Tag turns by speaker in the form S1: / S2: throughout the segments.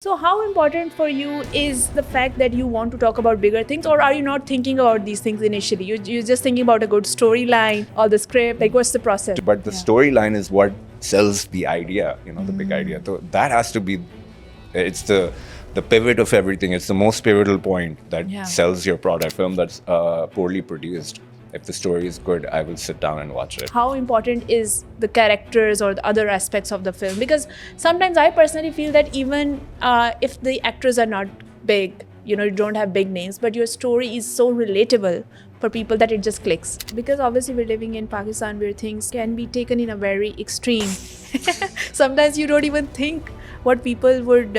S1: So how important for you is the fact that you want to talk about bigger things, or are you not thinking about these things initially? You're just thinking about a good storyline or the script, like what's the process?
S2: But the storyline is what sells the idea, the big idea. So that has to be, it's the pivot of everything. It's the most pivotal point that sells your product. Film that's poorly produced, if the story is good, I will sit down and watch it.
S1: How important is the characters or the other aspects of the film? Because sometimes I personally feel that even if the actors are not big, you don't have big names, but your story is so relatable for people that it just clicks. Because obviously we're living in Pakistan where things can be taken in a very extreme. Sometimes you don't even think what people would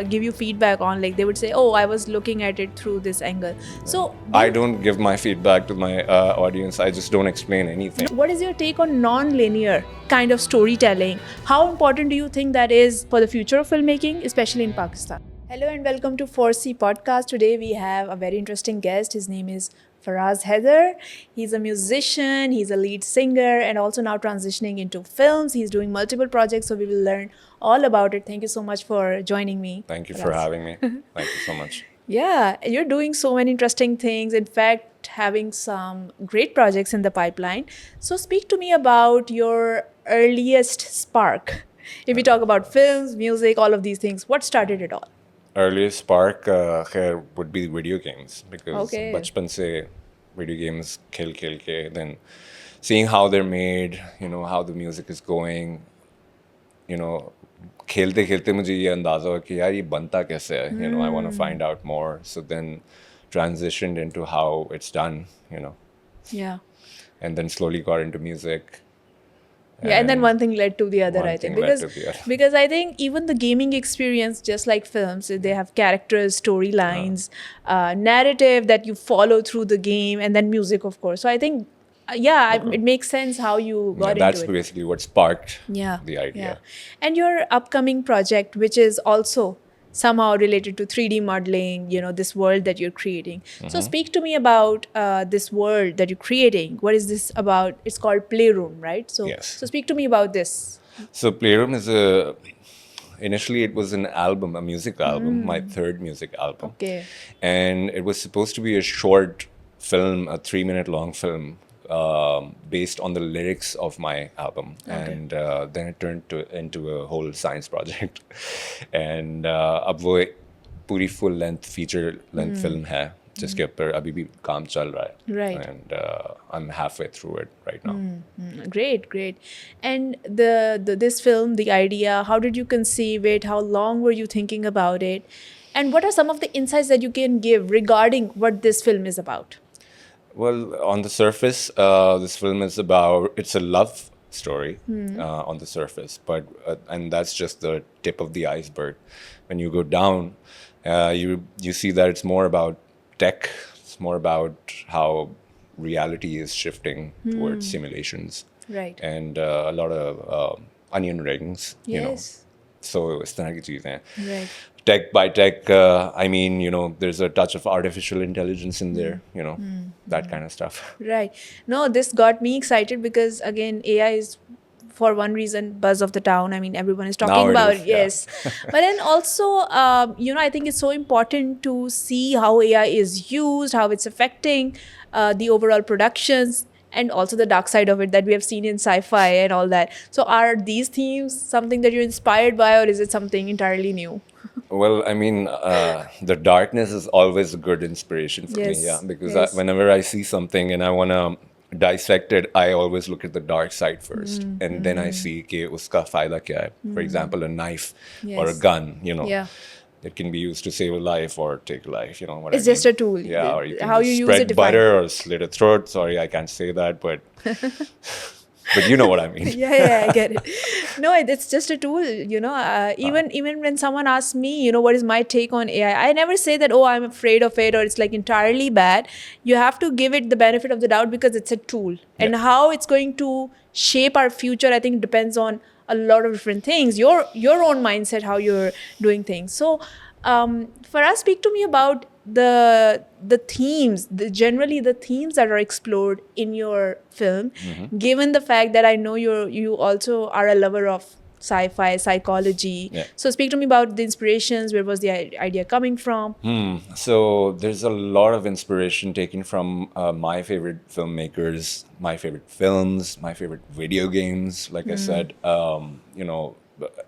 S1: give you feedback on. Like they would say, oh, I was looking at it through this angle. So
S2: I don't give my feedback to my audience. I just don't explain anything.
S1: What is your take on non-linear kind of storytelling? How important do you think that is for the future of filmmaking, especially in Pakistan? Hello and welcome to Foresee podcast. Today we have a very interesting guest. His name is Faraz Haider. He's a musician, he's a lead singer, and also now transitioning into films. He's doing multiple projects, so we will learn all about it. Thank you so much for joining me.
S2: Thank you for having me. Thank you so much.
S1: Yeah, you're doing so many interesting things. In fact, having some great projects in the pipeline. So speak to me about your earliest spark. If we talk about films, music, all of these things, what started it all?
S2: Earliest spark khair would be video games, because
S1: Okay.
S2: bachpan se video games khel ke, then seeing how they're made, how the music is going, खेलते खेलते मुझे ये अंदाज़ा हुआ कि यार ये बनता कैसे है, I want to find out more. So then transitioned into how it's done,
S1: Yeah.
S2: and then slowly got into music.
S1: Yeah, and then one thing led to the other,
S2: one
S1: I think.
S2: thing led
S1: Because
S2: to the other.
S1: because I think even the gaming experience, just like films, they have characters, storylines, narrative that you follow through the game, and then music, of course. So I think, it makes sense how you got
S2: That's
S1: into it.
S2: basically what sparked
S1: Yeah.
S2: the idea.
S1: Yeah. And your upcoming project, which is also somehow related to 3D modeling, this world that you're creating. So speak to me about this world that you're creating. What is this about? It's called Playroom, right? So,
S2: Yes.
S1: so speak to me about this.
S2: So Playroom is initially it was an album, a music album, my third music album.
S1: Okay.
S2: And it was supposed to be a short film, a 3-minute long film, based on the lyrics of my album. And then it turned into a whole science project. And अब वो एक पूरी full length feature length film है जिसके ऊपर अभी भी काम चल रहा है.
S1: Right.
S2: And I'm halfway through it right now.
S1: Great, great. And this film, the idea, how did you conceive it? How long were you thinking about it? And what are some of the insights that you can give regarding what this film is about?
S2: Well, on the surface, this film is it's a love story on the surface, but and that's just the tip of the iceberg. When you go down, you see that it's more about tech. It's more about how reality is shifting towards simulations.
S1: Right.
S2: And a lot of onion rings,
S1: Yes.
S2: So इस तरह की चीज़ें हैं.
S1: Right.
S2: Tech by tech, I mean, there's a touch of artificial intelligence in there, that kind of stuff.
S1: Right. No, this got me excited because, again, AI is, for one reason, buzz of the town. I mean, everyone is talking
S2: Now it
S1: about
S2: is,
S1: it. Yes. But then also, I think it's so important to see how AI is used, how it's affecting the overall productions, and also the dark side of it that we have seen in sci-fi and all that. So are these themes something that you're inspired by, or is it something entirely new?
S2: Well, I mean, the darkness is always a good inspiration for
S1: Yes,
S2: me, yeah. Because
S1: yes.
S2: whenever I see something and I want to dissect it, I always look at the dark side first. And then I see कि उसका फायदा क्या है. For example, a knife or a
S1: Yes.
S2: gun,
S1: Yeah.
S2: that can be used to save a life or take a life, what
S1: It's
S2: I
S1: just
S2: mean.
S1: a tool.
S2: Yeah, or you can
S1: How
S2: just
S1: you use
S2: spread
S1: it define-
S2: butter or slit a throat. Sorry, I can't say that, but but you know what I mean.
S1: Yeah, I get it. No, it's just a tool, even when someone asks me, what is my take on AI, I never say that, oh, I'm afraid of it or it's like entirely bad. You have to give it the benefit of the doubt because it's a tool. And
S2: Yeah.
S1: how it's going to shape our future, I think, depends on a lot of different things. Your own mindset, how you're doing things. So, Faraz, speak to me about the themes, generally the themes that are explored in your film, given the fact that I know you also are a lover of sci-fi, psychology.
S2: Yeah.
S1: So speak to me about the inspirations. Where was the idea coming from?
S2: So there's a lot of inspiration taken from my favorite filmmakers, my favorite films, my favorite video games. Like I said,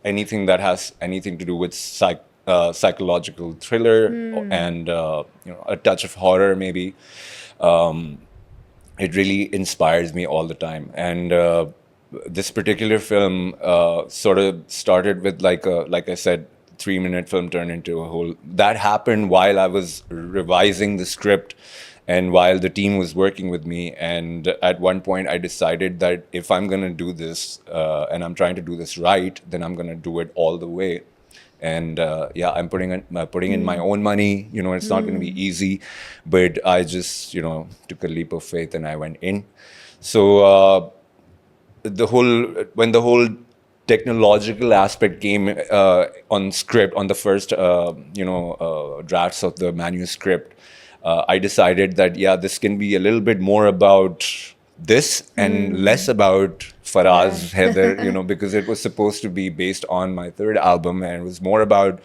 S2: anything that has anything to do with psychological thriller and a touch of horror, maybe. It really inspires me all the time. And this particular film sort of started with like I said, 3-minute film turned into a whole. That happened while I was revising the script and while the team was working with me. And at one point, I decided that if I'm going to do this and I'm trying to do this right, then I'm going to do it all the way. And I'm putting in my own money. It's not going to be easy, but I just took a leap of faith and I went in. So when the whole technological aspect came on script, on the first drafts of the manuscript, I decided that this can be a little bit more about this and less about Faraz Haider, because it was supposed to be based on my third album, and it was more about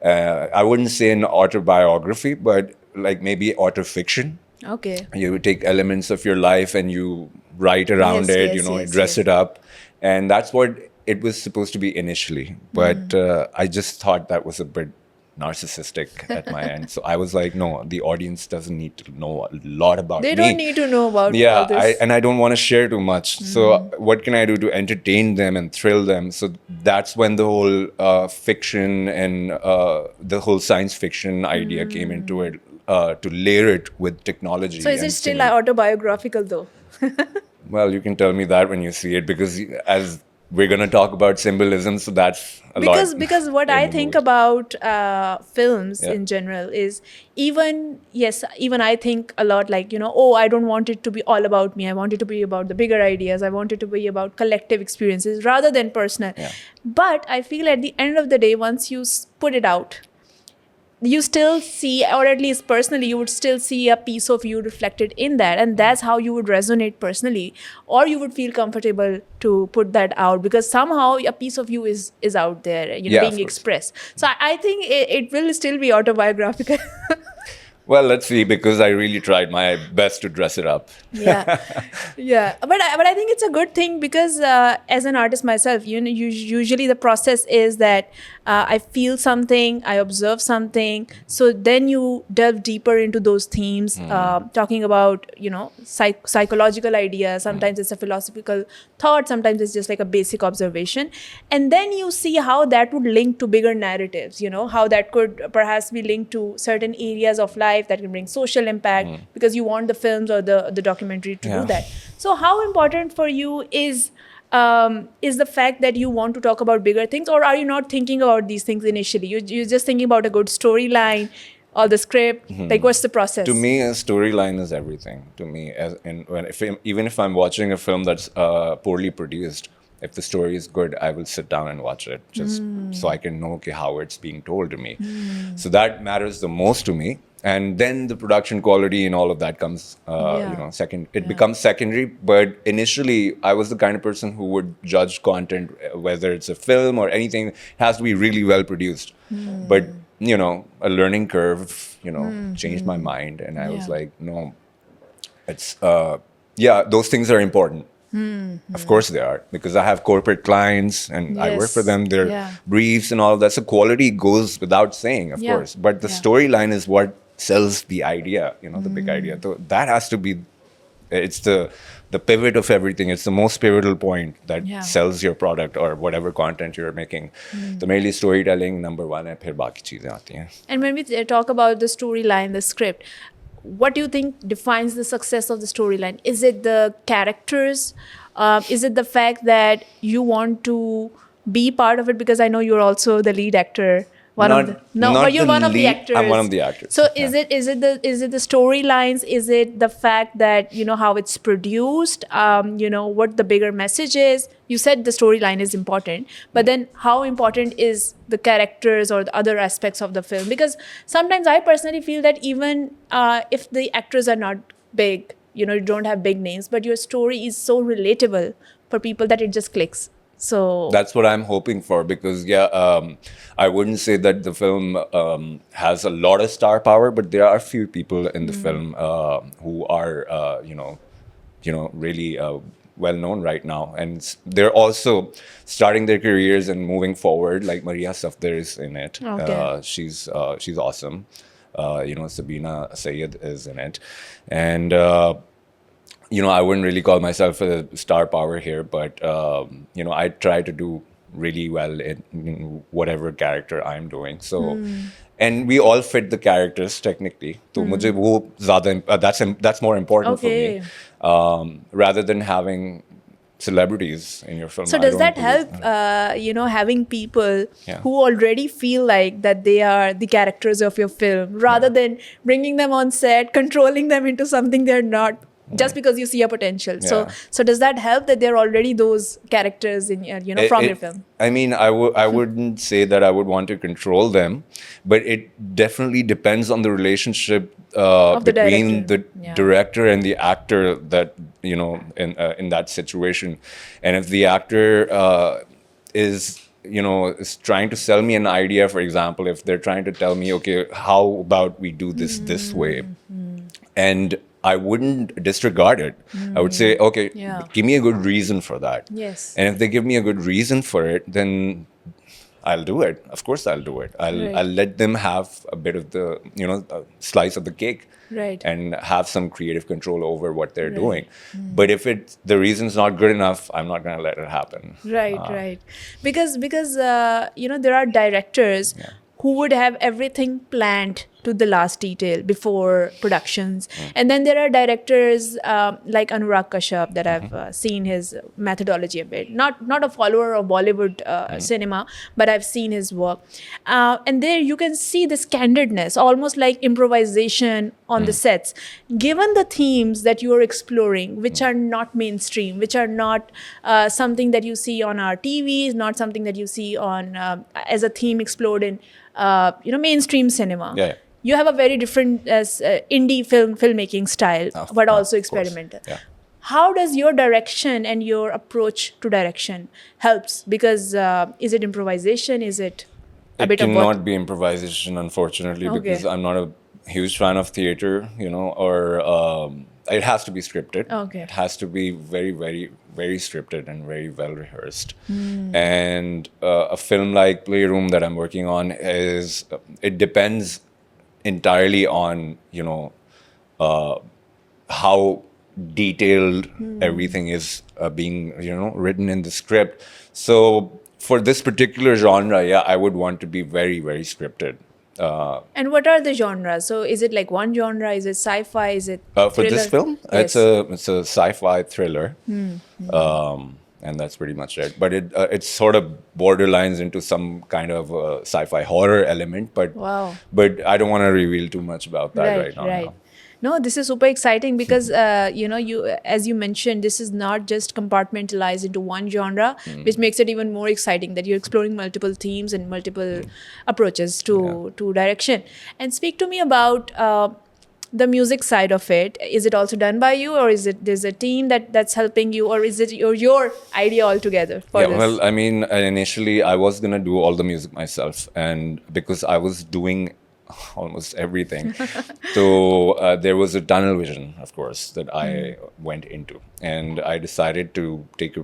S2: I wouldn't say an autobiography, but like maybe autofiction.
S1: Okay.
S2: You take elements of your life and you write around it, dress it up. And that's what it was supposed to be initially. But I just thought that was a bit narcissistic at my end. So I was like, no, the audience doesn't need to know a lot about me.
S1: They don't need to know about all this.
S2: I don't want to share too much. So what can I do to entertain them and thrill them? So that's when the whole fiction and the whole science fiction idea came into it, to layer it with technology.
S1: So is it still autobiographical though?
S2: Well, you can tell me that when you see it, because as we're going to talk about symbolism, so that's a lot.
S1: Because what I think about films in general is even I think a lot like, I don't want it to be all about me. I want it to be about the bigger ideas. I want it to be about collective experiences rather than personal.
S2: Yeah.
S1: But I feel at the end of the day, once you put it out, you still see, or at least personally, you would still see a piece of you reflected in that. And that's how you would resonate personally, or you would feel comfortable to put that out because somehow a piece of you is out there, being expressed. So I think it will still be autobiographical.
S2: Well, let's see, because I really tried my best to dress it up.
S1: Yeah. But I think it's a good thing because as an artist myself, usually the process is that I feel something, I observe something. So then you delve deeper into those themes, talking about, psychological ideas. Sometimes it's a philosophical thought. Sometimes it's just like a basic observation. And then you see how that would link to bigger narratives, how that could perhaps be linked to certain areas of life that can bring social impact because you want the films or the documentary to do that. So how important for you is the fact that you want to talk about bigger things, or are you not thinking about these things initially? You're just thinking about a good storyline or the script? Like, what's the process?
S2: To me, a storyline is everything. To me, even if I'm watching a film that's poorly produced, if the story is good, I will sit down and watch it just so I can know how it's being told to me. So that matters the most to me. And then the production quality and all of that comes, second. It becomes secondary. But initially, I was the kind of person who would judge content, whether it's a film or anything, it has to be really well produced. But, a learning curve, changed my mind. And I was like, no, it's, those things are important. Of course they are, because I have corporate clients and I work for them, their briefs and all of that. So quality goes without saying, of course. But the storyline is what sells the idea, the big idea. So that has to be, it's the pivot of everything. It's the most pivotal point that sells your product or whatever content you're making. So mainly storytelling number one, and फिर बाकी चीजें आती हैं.
S1: And when we talk about the storyline, the script, what do you think defines the success of the storyline? Is it the characters? Is it the fact that you want to be part of it? Because I know you're also the lead actor. One of the actors.
S2: I'm one of the actors.
S1: So is it the storylines? Is it the fact that how it's produced? What the bigger message is? You said the storyline is important, but then how important is the characters or the other aspects of the film? Because sometimes I personally feel that even if the actors are not big, you don't have big names, but your story is so relatable for people that it just clicks. So
S2: That's what I'm hoping for, because I wouldn't say that the film has a lot of star power, but there are a few people in the film who are really well known right now, and they're also starting their careers and moving forward. Like Maria Safdar is in it.
S1: Okay.
S2: She's awesome. Sabina Sayed is in it, and I wouldn't really call myself a star power here, but I try to do really well in whatever character I'm doing. So, and we all fit the characters technically. So, मुझे वो ज़्यादा that's more important for me,
S1: okay.
S2: rather than having celebrities in your film.
S1: So
S2: I
S1: does
S2: don't
S1: that
S2: believe-
S1: help, having people
S2: Yeah.
S1: who already feel like that they are the characters of your film, rather than bringing them on set, controlling them into something they're not, just because you see a potential.
S2: Yeah.
S1: So does that help that they're already those characters in your, from your film?
S2: I mean, I wouldn't say that I would want to control them, but it definitely depends on the relationship
S1: Of the
S2: between
S1: director.
S2: the
S1: Yeah.
S2: director and the actor that in that situation. And if the actor is trying to sell me an idea, for example, if they're trying to tell me, okay, how about we do this way, and I wouldn't disregard it. I would say, okay,
S1: Yeah.
S2: give me a good reason for that.
S1: Yes.
S2: And if they give me a good reason for it, then I'll do it. Of course, I'll do it.
S1: Right.
S2: I'll let them have a bit of the a slice of the cake,
S1: Right.
S2: and have some creative control over what they're
S1: Right.
S2: doing. But if the reason's not good enough, I'm not going to let it happen.
S1: Right. Because there are directors who would have everything planned to the last detail before productions, and then there are directors like Anurag Kashyap that I've seen his methodology a bit. Not a follower of Bollywood cinema, but I've seen his work, and there you can see this candidness, almost like improvisation on the sets, given the themes that you are exploring, which are not mainstream, which are not something that you see on our TVs, not something that you see on as a theme explored in mainstream cinema.
S2: Yeah.
S1: You have a very different indie filmmaking style, but also experimental.
S2: Yeah.
S1: How does your direction and your approach to direction helps? Because is it improvisation? Is it a
S2: It
S1: bit of
S2: cannot
S1: both?
S2: be improvisation, unfortunately,
S1: Okay.
S2: because I'm not a huge fan of theater, or it has to be scripted.
S1: Okay.
S2: It has to be very, very, very scripted and very well rehearsed.
S1: Hmm.
S2: And a film like Playroom that I'm working on it depends entirely on, how detailed everything is being, written in the script. So for this particular genre, I would want to be very, very scripted.
S1: And what are the genres? So is it like one genre? Is it sci-fi? Is it
S2: For
S1: thriller?
S2: this film,
S1: Yes.
S2: it's a sci-fi thriller, and that's pretty much it. But it's sort of borderlines into some kind of sci-fi horror element. But
S1: Wow.
S2: but I don't want to reveal too much about that right now.
S1: Right.
S2: no.
S1: No, this is super exciting because you as you mentioned, this is not just compartmentalized into one genre, which makes it even more exciting that you're exploring multiple themes and multiple approaches to direction. And speak to me about the music side of it. Is it also done by you, or is it there's a team that's helping you, or is it your idea altogether for
S2: Yeah,
S1: this?
S2: well, I mean, initially I was gonna do all the music myself, and because I was doing almost everything, so there was a tunnel vision, of course, that I went into, and I decided to take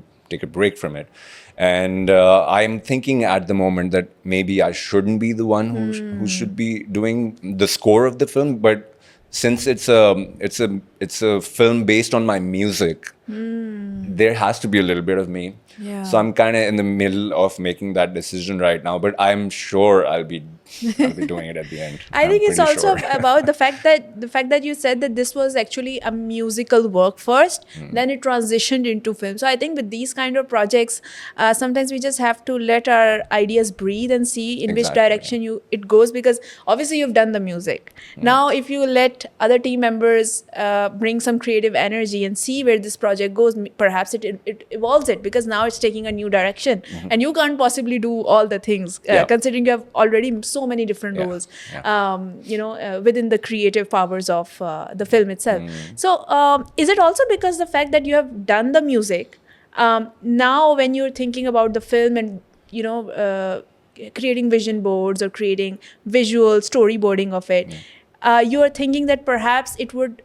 S2: a break from it. And I'm thinking at the moment that maybe I shouldn't be the one who should be doing the score of the film, but since it's a film based on my music, there has to be a little bit of me.
S1: Yeah.
S2: So I'm kind of in the middle of making that decision right now, but I'm sure I'll be doing it at the end.
S1: I think
S2: I'm
S1: it's
S2: pretty
S1: also
S2: sure.
S1: about the fact that you said that this was actually a musical work first, then it transitioned into film. So I think with these kind of projects, sometimes we just have to let our ideas breathe and see in which
S2: Exactly.
S1: direction it goes, because obviously you've done the music. Now, if you let other team members bring some creative energy and see where this project goes, perhaps it evolves it, because now it's taking a new direction, and you can't possibly do all the things
S2: Yeah.
S1: considering you have already so many different
S2: Yeah.
S1: roles.
S2: Yeah.
S1: Within the creative powers of the film itself. So, is it also because the fact that you have done the music, Now when you're thinking about the film and creating vision boards or creating visual storyboarding of it, you are thinking that perhaps it would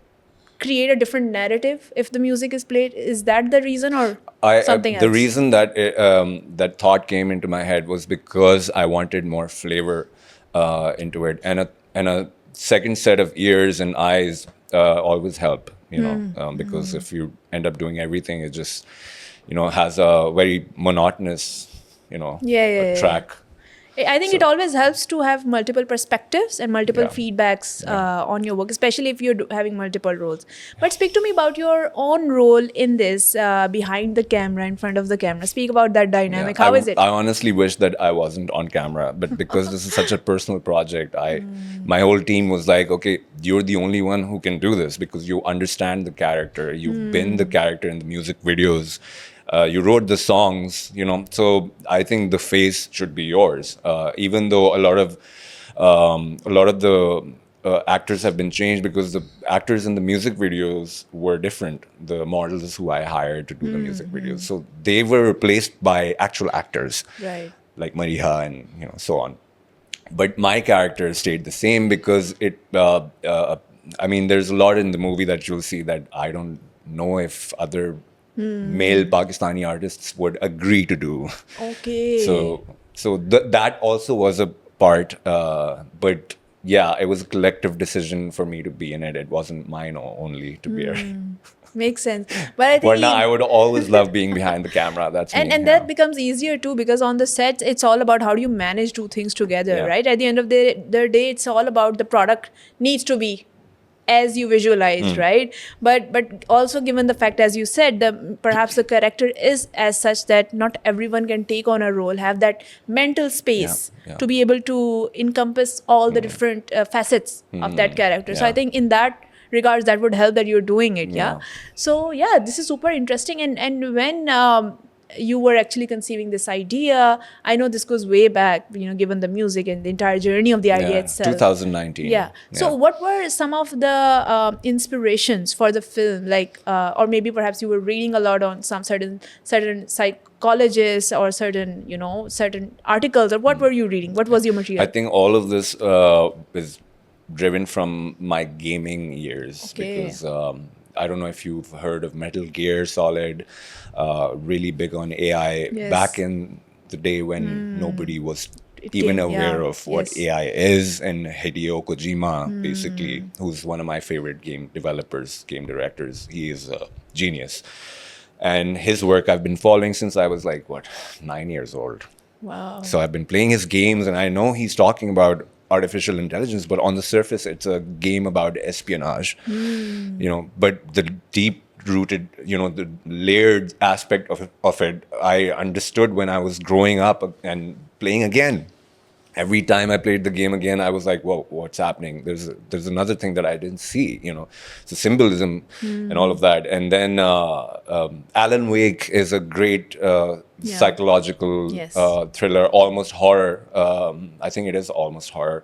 S1: create a different narrative if the music is played. Is that the reason, or something
S2: The
S1: else?
S2: reason that that thought came into my head was because I wanted more flavor into it, and a second set of ears and eyes always help, because if you end up doing everything, it just has a very monotonous
S1: Yeah.
S2: track.
S1: I think it always helps to have multiple perspectives and multiple
S2: Yeah.
S1: feedbacks on your work, especially if you're having multiple roles. But speak to me about your own role in this, behind the camera, in front of the camera. Speak about that dynamic.
S2: Yeah,
S1: How is it?
S2: I honestly wish that I wasn't on camera, but because this is such a personal project, my whole team was like, okay, you're the only one who can do this because you understand the character, you've been the character in the music videos, you wrote the songs, so I think the face should be yours. Even though a lot of the actors have been changed because the actors in the music videos were different. The models who I hired to do the music videos, so they were replaced by actual actors,
S1: Right.
S2: like Mariha and so on. But my character stayed the same because it. I mean, there's a lot in the movie that you'll see that I don't know if other male Pakistani artists would agree to do.
S1: Okay.
S2: So that also was a part, but yeah, it was a collective decision for me to be in it. It wasn't mine only to bear.
S1: Makes sense. But I think
S2: But now I would always love being behind the camera. That's
S1: and
S2: me.
S1: and that becomes easier too, because on the sets it's all about how do you manage two things together,
S2: Yeah.
S1: right? At the end of the day, it's all about the product needs to be as you visualized, right? But also given the fact, as you said, perhaps the character is as such that not everyone can take on a role, have that mental space
S2: Yeah.
S1: to be able to encompass all the different facets of that character. So I
S2: Yeah.
S1: think in that regards that would help that you're doing it.
S2: Yeah.
S1: So yeah, this is super interesting. And when you were actually conceiving this idea, I know this goes way back, given the music and the entire journey of the idea itself.
S2: 2019.
S1: Yeah. So what were some of the inspirations for the film? Like, or maybe perhaps you were reading a lot on some certain psychologists or certain articles, or what were you reading? What was your material?
S2: I think all of this is driven from my gaming years.
S1: Okay.
S2: Because I don't know if you've heard of Metal Gear Solid, really big on AI
S1: Yes.
S2: back in the day when nobody was
S1: It
S2: even
S1: came,
S2: aware
S1: yeah,
S2: of what
S1: yes.
S2: AI is. And Hideo Kojima, basically, who's one of my favorite game developers, game directors, he is a genius. And his work I've been following since I was 9 years old.
S1: Wow.
S2: So I've been playing his games, and I know he's talking about artificial intelligence, but on the surface, it's a game about espionage. But the deep-rooted, the layered aspect of it, I understood when I was growing up and playing again. Every time I played the game again, I was like, "Whoa, what's happening?" There's another thing that I didn't see. The symbolism and all of that. And then Alan Wake is a great psychological
S1: Yes.
S2: thriller, almost horror. I think it is almost horror.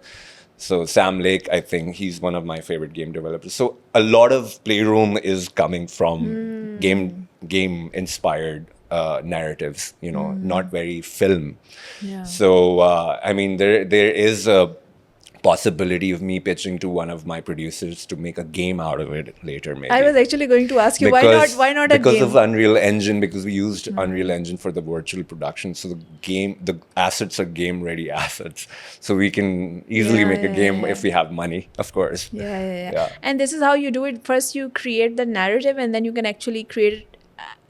S2: So Sam Lake, I think he's one of my favorite game developers. So a lot of Playroom is coming from game inspired narratives. Not very film.
S1: Yeah.
S2: So I mean, there is a possibility of me pitching to one of my producers to make a game out of it later, maybe.
S1: I was actually going to ask you, why not a
S2: because
S1: game?
S2: of Unreal Engine, because we used Unreal Engine for the virtual production. So the assets are game ready assets. So we can easily make a game if we have money, of course.
S1: Yeah. And this is how you do it. First, you create the narrative, and then you can actually create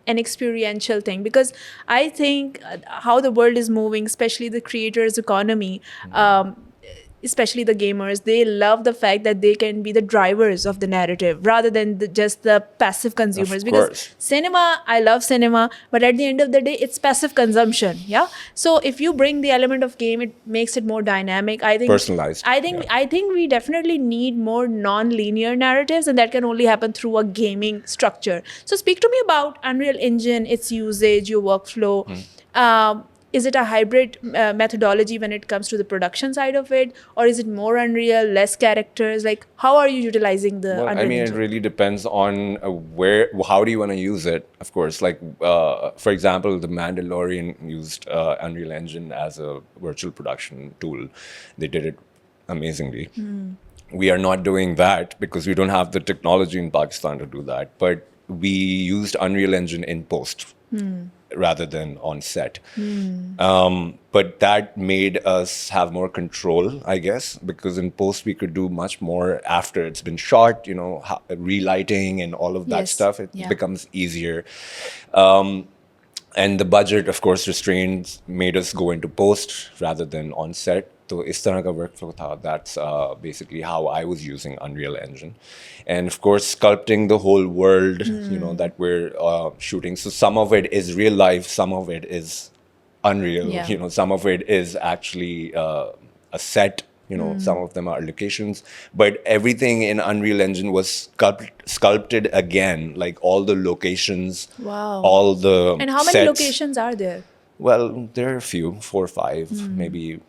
S1: an experiential thing. Because I think how the world is moving, especially the creators' economy, especially the gamers, they love the fact that they can be the drivers of the narrative rather than just the passive consumers.
S2: Of
S1: Because
S2: course.
S1: cinema, I love cinema, but at the end of the day, it's passive consumption. Yeah. So if you bring the element of game, it makes it more dynamic. I think
S2: Personalized.
S1: I think we definitely need more non-linear narratives, and that can only happen through a gaming structure. So speak to me about Unreal Engine, its usage, your workflow. is it a hybrid methodology when it comes to the production side of it, or is it more Unreal, less characters? Like, how are you utilizing the
S2: Well, I
S1: Unreal
S2: mean, it
S1: Engine?
S2: really depends on how do you want to use it, of course. Like, for example, The Mandalorian used Unreal Engine as a virtual production tool. They did it amazingly. We are not doing that because we don't have the technology in Pakistan to do that. But we used Unreal Engine in post rather than on set. But that made us have more control, I guess, because in post we could do much more after it's been shot, relighting and all of that
S1: Yes.
S2: stuff. It
S1: Yeah.
S2: becomes easier. And the budget, of course, restraints made us go into post rather than on set. So is tarah ka workflow tha. That's basically how I was using Unreal Engine. And of course, sculpting the whole world, that we're shooting. So some of it is real life, some of it is unreal.
S1: Yeah.
S2: Some of it is actually a set. Some of them are locations, but everything in Unreal Engine was sculpted again, like all the locations,
S1: Wow.
S2: all the
S1: And how many
S2: sets.
S1: locations are there?
S2: Well, there are a few, 4 or 5, maybe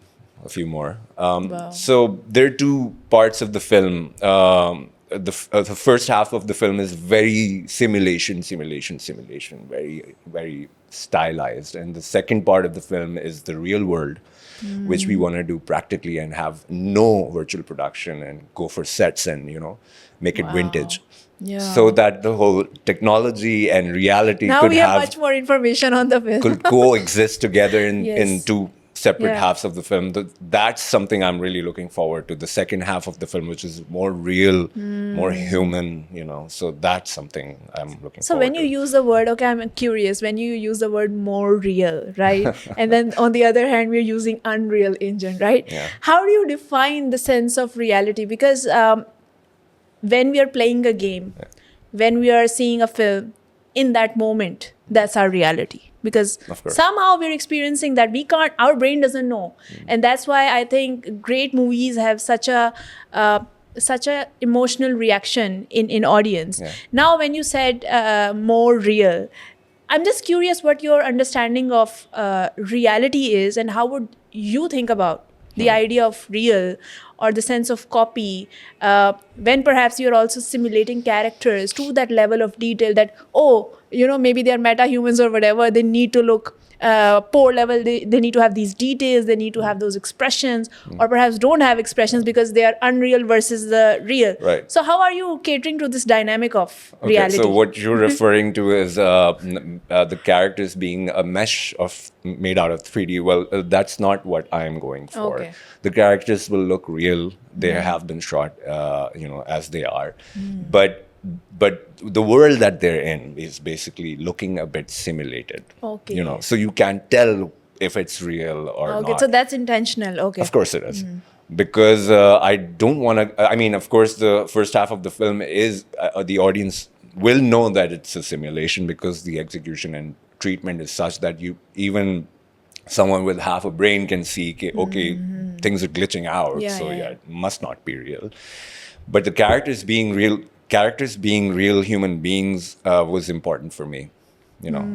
S2: a few more.
S1: Wow.
S2: So there are 2 parts of the film. The first half of the film is very simulation, very, very stylized. And the second part of the film is the real world, which we want to do practically and have no virtual production and go for sets and, make it
S1: Wow.
S2: vintage.
S1: Yeah.
S2: So that the whole technology and reality
S1: Now
S2: could
S1: we have
S2: have
S1: much more information on the film.
S2: could coexist together in
S1: Yes.
S2: 2 separate
S1: Yeah.
S2: halves of the film. That's something I'm really looking forward to. The second half of the film, which is more real, more human, So that's something I'm looking
S1: So
S2: forward
S1: when you
S2: to.
S1: use the word, okay, I'm curious, when you use the word more real, right? And then on the other hand, we're using Unreal Engine, right?
S2: Yeah.
S1: How do you define the sense of reality? Because when we are playing a game, when we are seeing a film, in that moment, that's our reality. Because
S2: Of course.
S1: somehow we're experiencing that we can't, our brain doesn't know. And that's why I think great movies have such a emotional reaction in audience.
S2: Yeah.
S1: Now, when you said more real, I'm just curious what your understanding of reality is, and how would you think about the idea of real or the sense of copy when perhaps you're also simulating characters to that level of detail that, maybe they're meta-humans or whatever, they need to look poor level, they need to have these details, they need to have those expressions, or perhaps don't have expressions because they are unreal versus the real.
S2: Right.
S1: So how are you catering to this dynamic of
S2: Okay,
S1: reality?
S2: so what you're referring to is the characters being a mesh made out of 3D. Well, that's not what I'm going for.
S1: Okay.
S2: The characters will look real. They have been shot, as they are, but the world that they're in is basically looking a bit simulated.
S1: Okay.
S2: So you can't tell if it's real or
S1: Okay,
S2: not.
S1: so that's intentional. Okay.
S2: Of course it is. Because I don't want to. I mean, of course, the first half of the film is the audience will know that it's a simulation because the execution and treatment is such that even someone with half a brain can see, okay, things are glitching out.
S1: Yeah,
S2: So
S1: yeah.
S2: it must not be real. But the characters being real human beings was important for me.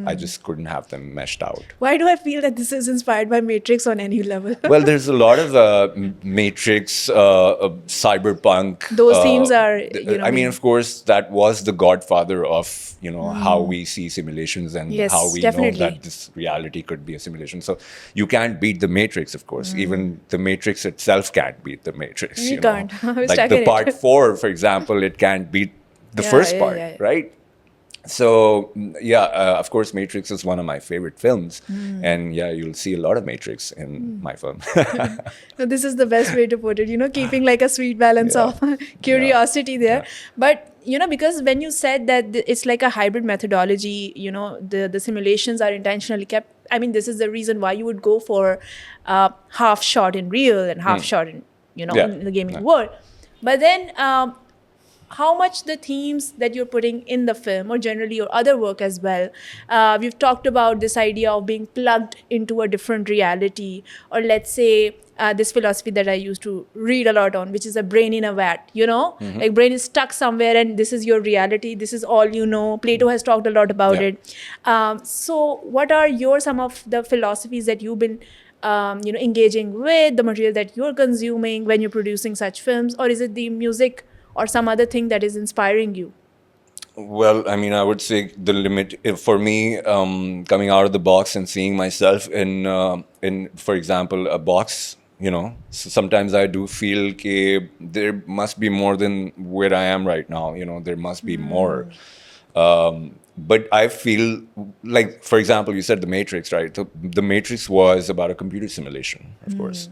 S2: I just couldn't have them meshed out.
S1: Why do I feel that this is inspired by Matrix on any level?
S2: Well, there's a lot of Matrix, cyberpunk.
S1: Those themes are,
S2: I mean, of course, that was the godfather of how we see simulations and
S1: Yes,
S2: how we
S1: definitely.
S2: know that this reality could be a simulation. So you can't beat the Matrix, of course. Even the Matrix itself can't beat the Matrix.
S1: You can't. I was
S2: Like
S1: stuck
S2: the
S1: in it.
S2: part 4, for example, it can't beat the
S1: Yeah,
S2: first
S1: yeah,
S2: part,
S1: yeah.
S2: right? So of course, Matrix is one of my favorite films, and you'll see a lot of Matrix in my film.
S1: So this is the best way to put it, keeping like a sweet balance of curiosity there.
S2: Yeah.
S1: But, because when you said that it's like a hybrid methodology, the simulations are intentionally kept. I mean, this is the reason why you would go for half shot in real and half shot in,
S2: Yeah.
S1: in the gaming
S2: Yeah.
S1: world. But then how much the themes that you're putting in the film, or generally your other work as well, we've talked about this idea of being plugged into a different reality, or let's say this philosophy that I used to read a lot on, which is a brain in a vat, like brain is stuck somewhere and this is your reality. This is all you know. Plato has talked a lot about it. So what are some of the philosophies that you've been, engaging with, the material that you're consuming when you're producing such films? Or is it the music or some other thing that is inspiring you?
S2: Well, I mean, I would say the limit for me, coming out of the box and seeing myself in, for example, a box. So sometimes I do feel that there must be more than where I am right now. There must be more. But I feel like, for example, you said The Matrix, right? The Matrix was about a computer simulation, of course.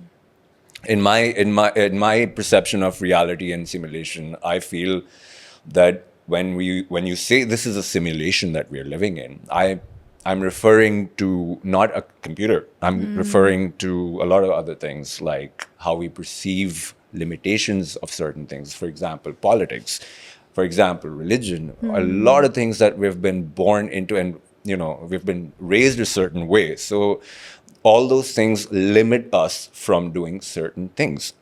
S2: In my perception of reality and simulation, I feel that when you say this is a simulation that we're living in, I'm referring to not a computer. I'm referring to a lot of other things, like how we perceive limitations of certain things. For example, politics. For example, religion. A lot of things that we've been born into, and we've been raised a certain way. So all those things limit us from doing certain things,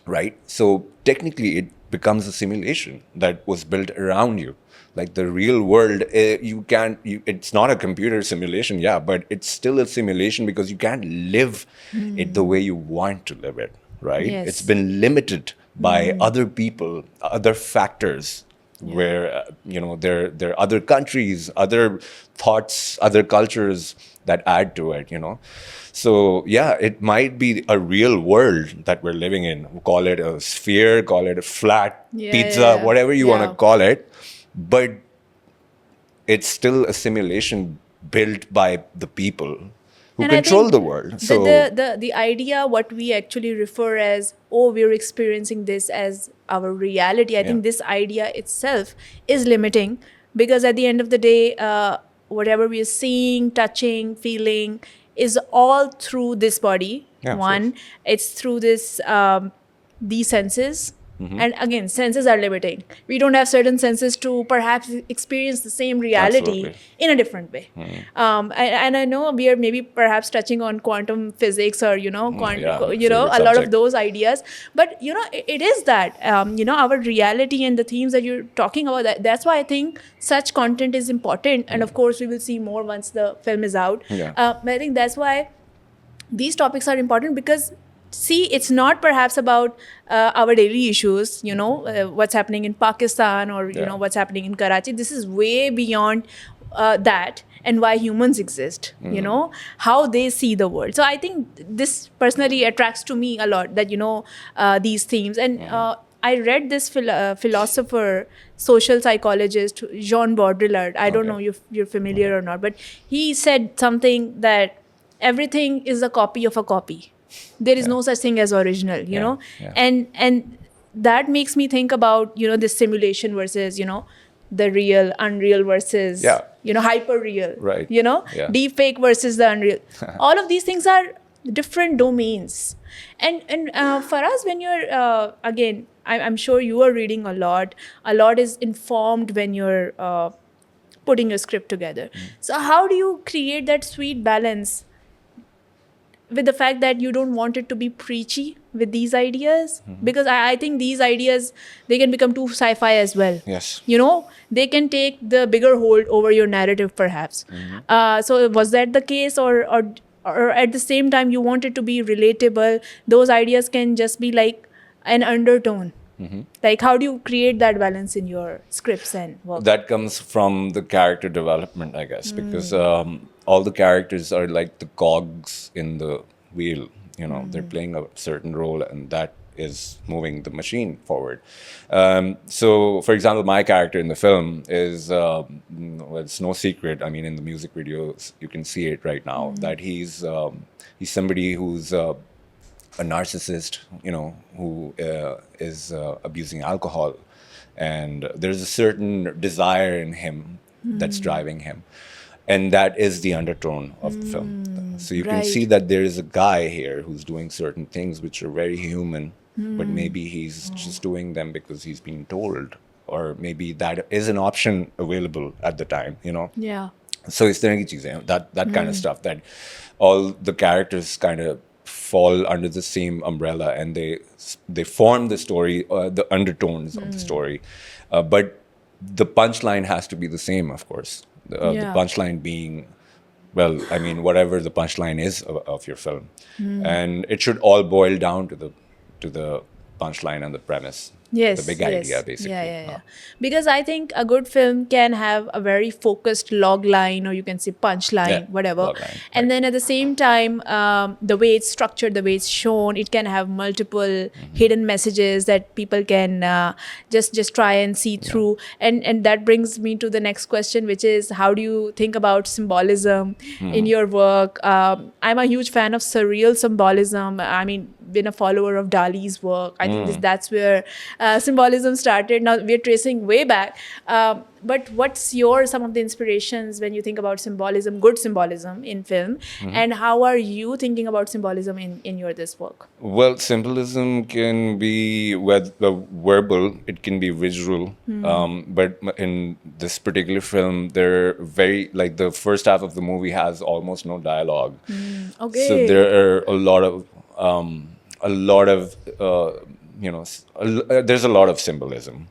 S2: right? So technically, it becomes a simulation that was built around you. Like the real world, it's not a computer simulation, but it's still a simulation because you can't live it the way you want to live it, right?
S1: Yes.
S2: It's been limited by other people, other factors, where there are other countries, other thoughts, other cultures that add to it. So it might be a real world that we're living in. Call it a sphere, call it a flat pizza, whatever you want to call it, but it's still a simulation built by the people who control the world. So
S1: the idea, what we actually refer as, we're experiencing this as our reality, I think this idea itself is limiting, because at the end of the day, whatever we are seeing, touching, feeling is all through this body. It's through these senses. And again, senses are limiting. We don't have certain senses to perhaps experience the same reality in a different way. And I know we are maybe perhaps touching on quantum physics or, a lot of those ideas. But, it is that, our reality and the themes that you're talking about, that's why I think such content is important. And of course, we will see more once the film is out. But I think that's why these topics are important, because it's not perhaps about our daily issues, what's happening in Pakistan or, what's happening in Karachi. This is way beyond that, and why humans exist, how they see the world. So I think this personally attracts to me a lot, that, these themes. And I read this philosopher, social psychologist, Jean Baudrillard. I don't know if you're familiar or not, but he said something that everything is a copy of a copy. There is no such thing as original, and that makes me think about, this simulation versus, the real, unreal versus, hyper real,
S2: right?
S1: Deep fake versus the unreal. All of these things are different domains. And Faraz, when you're again, I'm sure you are reading a lot. A lot is informed when you're putting your script together. So how do you create that sweet balance with the fact that you don't want it to be preachy with these ideas? Because I think these ideas, they can become too sci-fi as well.
S2: Yes.
S1: They can take the bigger hold over your narrative perhaps. So was that the case, or at the same time you want it to be relatable? Those ideas can just be like an undertone. Like, how do you create that balance in your scripts and work?
S2: That comes from the character development, I guess, because all the characters are like the cogs in the wheel. They're playing a certain role, and that is moving the machine forward. So, for example, my character in the film is, it's no secret. I mean, in the music videos, you can see it right now, that he's somebody who's a narcissist, who is abusing alcohol. And there's a certain desire in him that's driving him. And that is the undertone of the film. So you can see that there is a guy here who's doing certain things which are very human, but maybe he's just doing them because he's being told, or maybe that is an option available at the time,
S1: Yeah.
S2: So it's that kind of stuff that all the characters kind of fall under the same umbrella, and they form the story, the undertones of the story. But the punchline has to be the same, of course. The punchline being, well, I mean, whatever the punchline is of your film, and it should all boil down to the punchline and the premise.
S1: Yes,
S2: the big idea, basically.
S1: Yeah. Because I think a good film can have a very focused log line, or you can say punch line,
S2: Yeah,
S1: whatever.
S2: log line,
S1: And
S2: right.
S1: then at the same time, the way it's structured, the way it's shown, it can have multiple hidden messages that people can just try and see through. And that brings me to the next question, which is, how do you think about symbolism in your work? I'm a huge fan of surreal symbolism. I mean, been a follower of Dali's work. I think that's where symbolism started. Now we're tracing way back. But what's some of the inspirations when you think about symbolism, good symbolism in film, and how are you thinking about symbolism in your this work?
S2: Well, symbolism can be verbal, it can be visual. But in this particular film, they're very, like, the first half of the movie has almost no dialogue.
S1: Okay.
S2: So there are a lot of there's a lot of symbolism.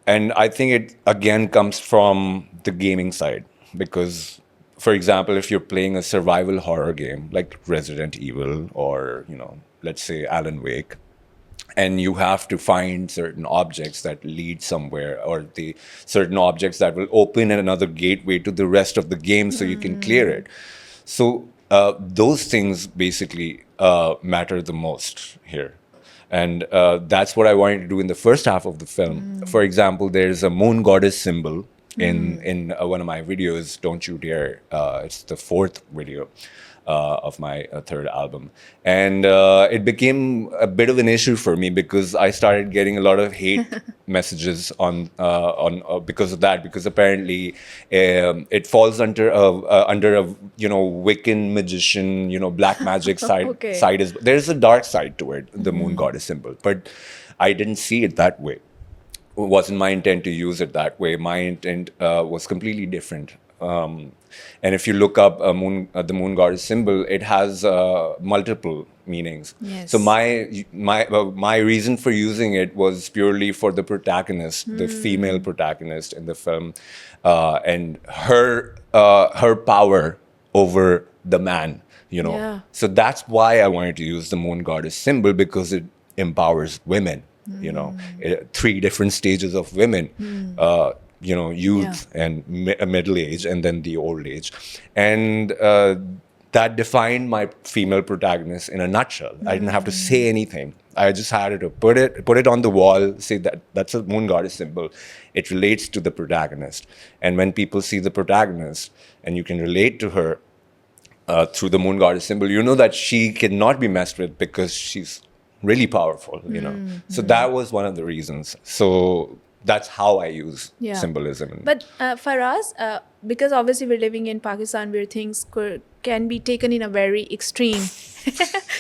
S2: And I think it again comes from the gaming side, because, for example, if you're playing a survival horror game like Resident Evil, or let's say Alan Wake, and you have to find certain objects that lead somewhere, or the certain objects that will open another gateway to the rest of the game so you can clear it. So those things basically matter the most here. And that's what I wanted to do in the first half of the film. For example, there's a moon goddess symbol in one of my videos, Don't You Dare. It's the fourth video of my third album. And it became a bit of an issue for me, because I started getting a lot of hate messages on because of that, because apparently it falls under a Wiccan magician, black magic side.
S1: Okay.
S2: There's a dark side to it, the moon goddess symbol, but I didn't see it that way. It wasn't my intent to use it that way. My intent was completely different. And if you look up the moon goddess symbol, it has multiple meanings.
S1: Yes.
S2: So my reason for using it was purely for the protagonist, the female protagonist in the film, and her power over the man.
S1: Yeah.
S2: So that's why I wanted to use the moon goddess symbol, because it empowers women. 3 different stages of women. Youth and middle age, and then the old age. And that defined my female protagonist in a nutshell. I didn't have to say anything. I just had to put it on the wall, say that's a moon goddess symbol. It relates to the protagonist. And when people see the protagonist and you can relate to her through the moon goddess symbol, you know that she cannot be messed with, because she's really powerful, So that was one of the reasons. So that's how I use symbolism.
S1: But Faraz, because obviously we're living in Pakistan, where things can be taken in a very extreme.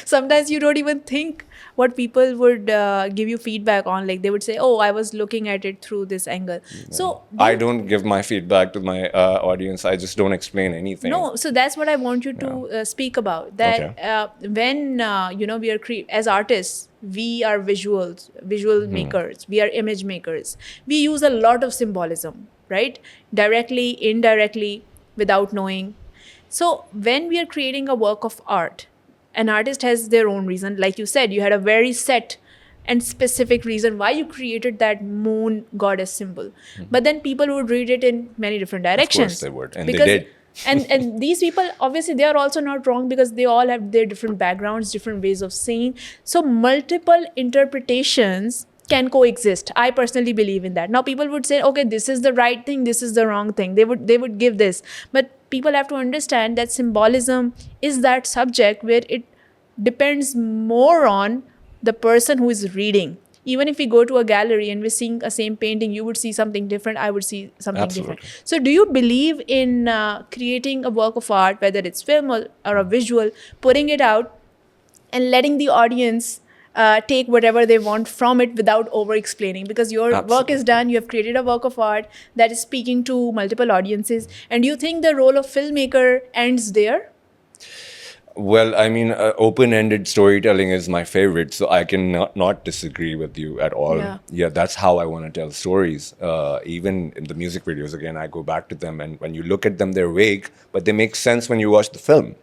S1: Sometimes you don't even think what people would give you feedback on. Like, they would say, "Oh, I was looking at it through this angle." So
S2: I don't give my feedback to my audience. I just don't explain anything.
S1: No, so that's what I want you to speak about. That when we are as artists, we are visual makers, we are image makers. We use a lot of symbolism, right? Directly, indirectly, without knowing. So when we are creating a work of art, an artist has their own reason. Like you said, you had a very set and specific reason why you created that moon goddess symbol. But then people would read it in many different directions.
S2: Of course they would, and they did.
S1: and these people, obviously, they are also not wrong, because they all have their different backgrounds, different ways of seeing. So multiple interpretations can coexist. I personally believe in that. Now people would say, okay, this is the right thing, this is the wrong thing. They would give this. But people have to understand that symbolism is that subject where it depends more on the person who is reading. Even if we go to a gallery and we're seeing a same painting, you would see something different, I would see something different. So do you believe in creating a work of art, whether it's film or a visual, putting it out and letting the audience take whatever they want from it without over-explaining? Because your work is done, you have created a work of art that is speaking to multiple audiences. And do you think the role of filmmaker ends there?
S2: Well, I mean, open-ended storytelling is my favorite, so I can not disagree with you at all.
S1: Yeah.
S2: Yeah, that's how I want to tell stories. Even in the music videos, again, I go back to them, and when you look at them, they're vague, but they make sense when you watch the film.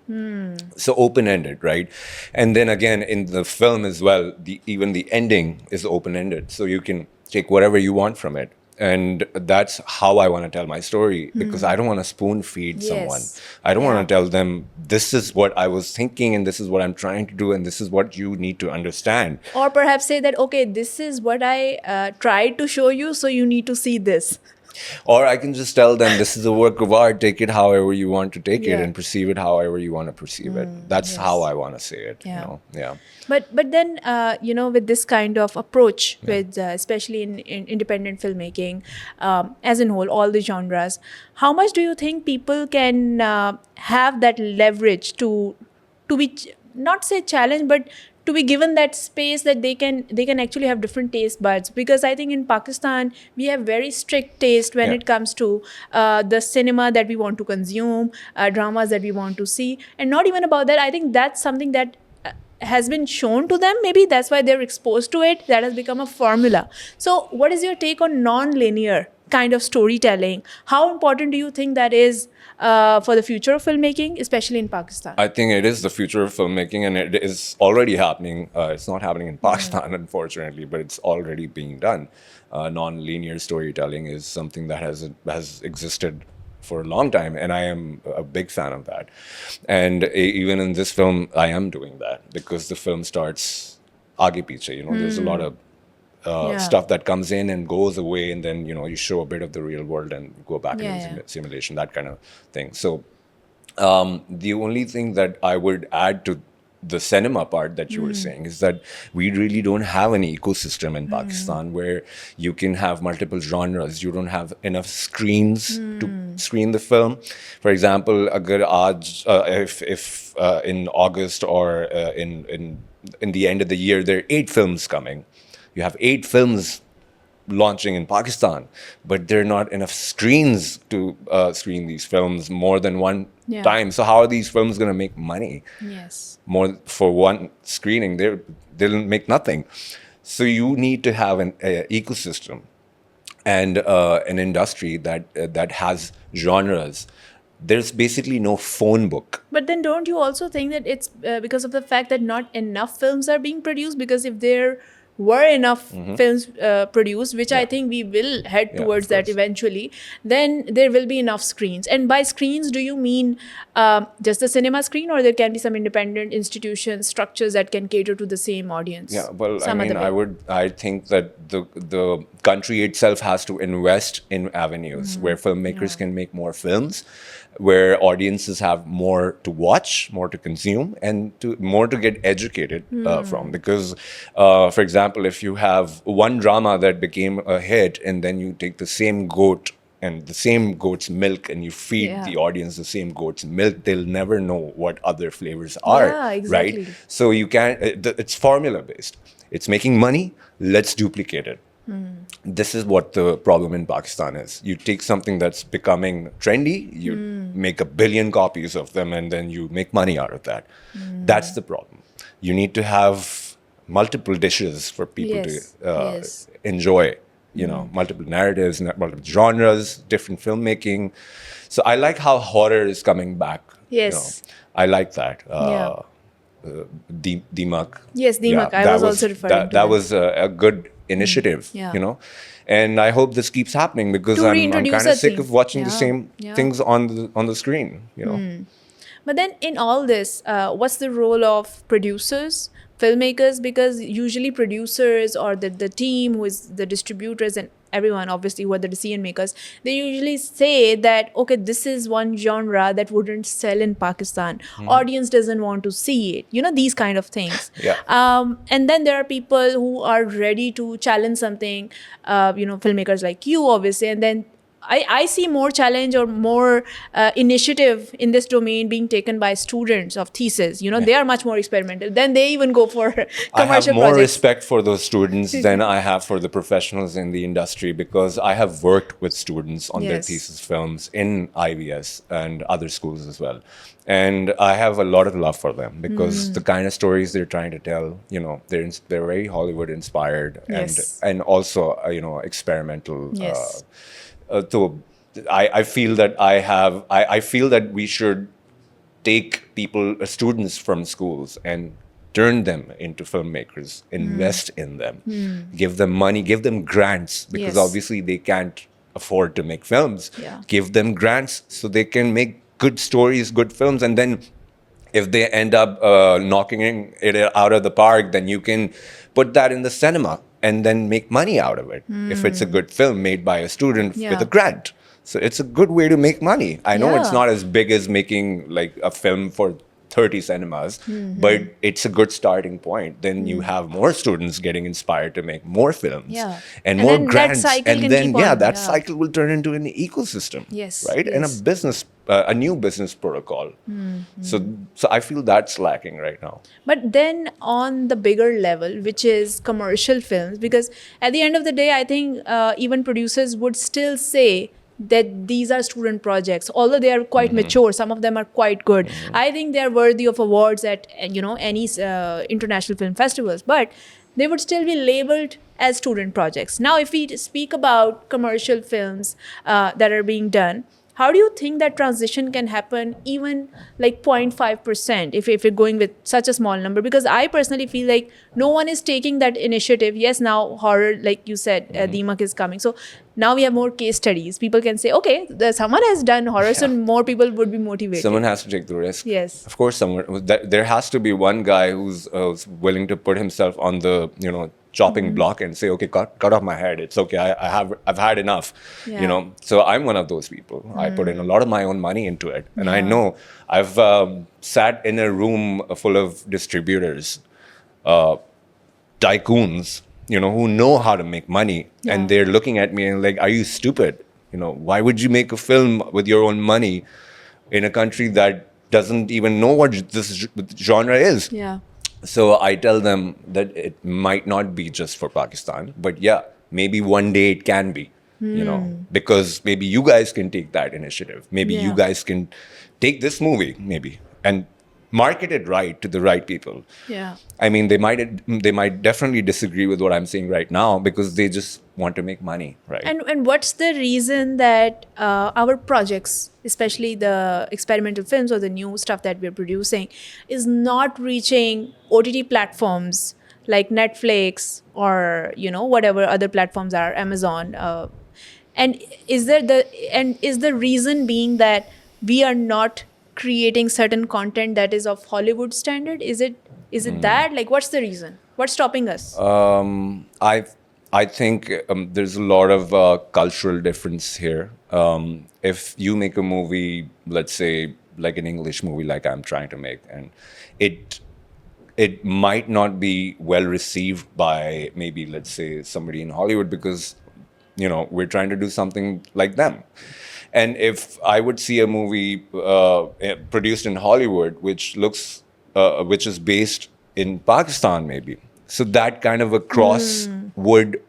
S2: So open-ended, right? And then again, in the film as well, even the ending is open-ended, so you can take whatever you want from it. And that's how I want to tell my story, because I don't want to spoon feed someone.
S1: Yes.
S2: I don't
S1: Yeah.
S2: want to tell them, this is what I was thinking and this is what I'm trying to do and this is what you need to understand.
S1: Or perhaps say that, okay, this is what I tried to show you, so you need to see this.
S2: Or I can just tell them, this is a work of art, take it however you want to take it
S1: Yeah.
S2: and perceive it however you want to perceive it. That's how I want to say it.
S1: Yeah.
S2: You know? Yeah.
S1: But then with this kind of approach, with especially in independent filmmaking, as in whole, all the genres, how much do you think people can have that leverage to be not say challenged, but to be given that space that they can actually have different taste buds? Because I think in Pakistan we have very strict taste when
S2: Yeah.
S1: it comes to the cinema that we want to consume, dramas that we want to see, and not even about that. I think that's something that has been shown to them. Maybe that's why they're exposed to it. That has become a formula. So what is your take on non-linear kind of storytelling? How important do you think that is for the future of filmmaking, especially in Pakistan?
S2: I think it is the future of filmmaking, and it is already happening. It's not happening in Pakistan, unfortunately, but it's already being done. Non-linear storytelling is something that has existed for a long time, and I am a big fan of that. And even in this film, I am doing that because the film starts aage piche. You know, there's a lot of
S1: Yeah.
S2: stuff that comes in and goes away, and then you show a bit of the real world and go back
S1: Yeah,
S2: into
S1: yeah.
S2: simulation, that kind of thing. So the only thing that I would add to the cinema part that you were saying is that we really don't have an ecosystem in Pakistan where you can have multiple genres. You don't have enough screens to screen the film. For example, agar if in August or in the end of the year there are 8 films coming, you have 8 films launching in Pakistan, but there are not enough screens to screen these films more than one
S1: Yeah.
S2: time. So how are these films going to make money?
S1: Yes.
S2: More for one screening, they'll make nothing. So you need to have an ecosystem and an industry that has genres. There's basically no phone book.
S1: But then don't you also think that it's because of the fact that not enough films are being produced? Because if there were enough films produced, which I think we will head
S2: Yeah,
S1: towards
S2: of
S1: that
S2: course.
S1: eventually, then there will be enough screens. And by screens, do you mean just the cinema screen, or there can be some independent institutions, structures that can cater to the same audience?
S2: Yeah, well,
S1: some
S2: I mean,
S1: other way?
S2: I think that the country itself has to invest in avenues where filmmakers can make more films, where audiences have more to watch, more to consume, and more to get educated from. Because, for example, if you have one drama that became a hit, and then you take the same goat and the same goat's milk and you feed
S1: Yeah.
S2: the audience the same goat's milk, they'll never know what other flavors are.
S1: Yeah, exactly.
S2: Right? So you can't, it's formula based. It's making money, let's duplicate it. This is what the problem in Pakistan is. You take something that's becoming trendy, you make 1 billion copies of them, and then you make money out of that. That's the problem. You need to have multiple dishes for people
S1: Yes,
S2: to
S1: yes.
S2: enjoy. Multiple narratives, multiple genres, different filmmaking. So I like how horror is coming back.
S1: Yes.
S2: I like that.
S1: Yeah.
S2: Dimak.
S1: Yes, Dimak. I
S2: that
S1: was also referring
S2: that,
S1: to
S2: that
S1: them.
S2: was a good initiative.
S1: Yeah.
S2: And I hope this keeps happening because
S1: To
S2: I'm
S1: reintroduce
S2: kind
S1: a
S2: of sick
S1: theme.
S2: of watching the
S1: Yeah,
S2: same
S1: yeah.
S2: things on the screen.
S1: But then in all this, what's the role of producers, filmmakers? Because usually producers or the team who is the distributors and everyone, obviously, who are the decision makers, they usually say that, okay, this is one genre that wouldn't sell in Pakistan. Audience doesn't want to see it. These kind of things.
S2: Yeah.
S1: And then there are people who are ready to challenge something, filmmakers like you, obviously, and then I see more challenge or more initiative in this domain being taken by students of thesis. You know, they are much more experimental. Then they even go for
S2: I have
S1: commercial
S2: more
S1: projects.
S2: respect for those students than I have for the professionals in the industry, because I have worked with students on their
S1: Yes.
S2: thesis films in IVS and other schools as well. And I have a lot of love for them, because the kind of stories they're trying to tell, you know, they're very Hollywood inspired,
S1: Yes.
S2: and also you know, experimental.
S1: Yes.
S2: So I feel that I feel that we should take students from schools and turn them into filmmakers, invest in them, give them money, give them grants, because
S1: Yes.
S2: obviously they can't afford to make films.
S1: Yeah.
S2: Give them grants so they can make good stories, good films, and then if they end up knocking it out of the park, then you can put that in the cinema and then make money out of it. If it's a good film made by a student with
S1: Yeah.
S2: a grant. So it's a good way to make money. I know it's
S1: Yeah.
S2: not as big as making like a film for 30 cinemas, but it's a good starting point. Then you have more students getting inspired to make more films
S1: Yeah.
S2: and
S1: And
S2: more
S1: then that
S2: grants.
S1: cycle
S2: And
S1: can
S2: then,
S1: keep
S2: yeah,
S1: on,
S2: that
S1: yeah.
S2: cycle will turn into an ecosystem.
S1: Yes,
S2: Right? And
S1: yes.
S2: a business, a new business protocol. So I feel that's lacking right now.
S1: But then on the bigger level, which is commercial films, because at the end of the day, I think even producers would still say that these are student projects, although they are quite mature. Some of them are quite good. I think they are worthy of awards at any international film festivals, but they would still be labeled as student projects. Now, if we speak about commercial films that are being done, how do you think that transition can happen even like 0.5% if you're going with such a small number? Because I personally feel like no one is taking that initiative. Yes, now horror, like you said, Deemak is coming. So now we have more case studies. People can say, okay, someone has done horror, so
S2: Yeah.
S1: more people would be motivated.
S2: Someone has to take the risk.
S1: Yes.
S2: Of course, there has to be one guy who's willing to put himself on the chopping block and say, okay, cut off my head. It's okay. I've had enough.
S1: Yeah.
S2: So I'm one of those people. I put in a lot of my own money into it, and I
S1: Yeah.
S2: know I've sat in a room full of distributors, tycoons, who know how to make money,
S1: Yeah.
S2: and they're looking at me and like, are you stupid? Why would you make a film with your own money in a country that doesn't even know what this genre is?
S1: Yeah.
S2: So I tell them that it might not be just for Pakistan, but yeah, maybe one day it can be, because maybe you guys can take that initiative. Maybe you
S1: Yeah.
S2: guys can take this movie, maybe, and market it right to the right people.
S1: Yeah.
S2: I mean, they might definitely disagree with what I'm saying right now, because they just want to make money, right?
S1: And what's the reason that our projects, especially the experimental films or the new stuff that we're producing, is not reaching OTT platforms like Netflix or whatever other platforms are, Amazon? And is the reason being that we are not creating certain content that is of Hollywood standard? Is it that, like, what's the reason? What's stopping us?
S2: I think there's a lot of cultural difference here. If you make a movie, let's say like an English movie, like I'm trying to make, and it might not be well received by maybe, let's say, somebody in Hollywood, because we're trying to do something like them. And if I would see a movie produced in Hollywood, which is based in Pakistan, maybe, so that kind of a cross would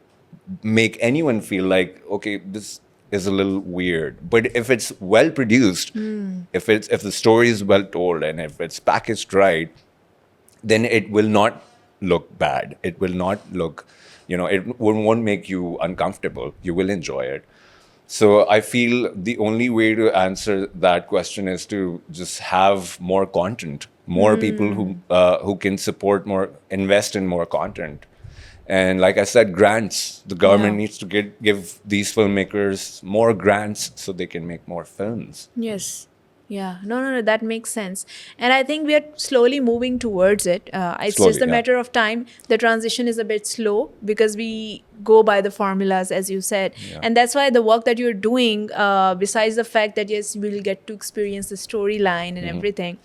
S2: make anyone feel like, okay, this is a little weird. But if it's well produced, if the story is well told, and if it's packaged right, then it will not look bad. It will not look, it won't make you uncomfortable. You will enjoy it. So I feel the only way to answer that question is to just have more content, more people who can support more, invest in more content. And like I said, grants. The government needs to give these filmmakers more grants so they can make more films.
S1: Yes. Yeah. No, that makes sense. And I think we are slowly moving towards it. It's
S2: Slowly,
S1: just a
S2: yeah.
S1: matter of time. The transition is a bit slow because we go by the formulas, as you said.
S2: Yeah.
S1: And that's why the work that you're doing, besides the fact that, yes, we'll get to experience the storyline and everything,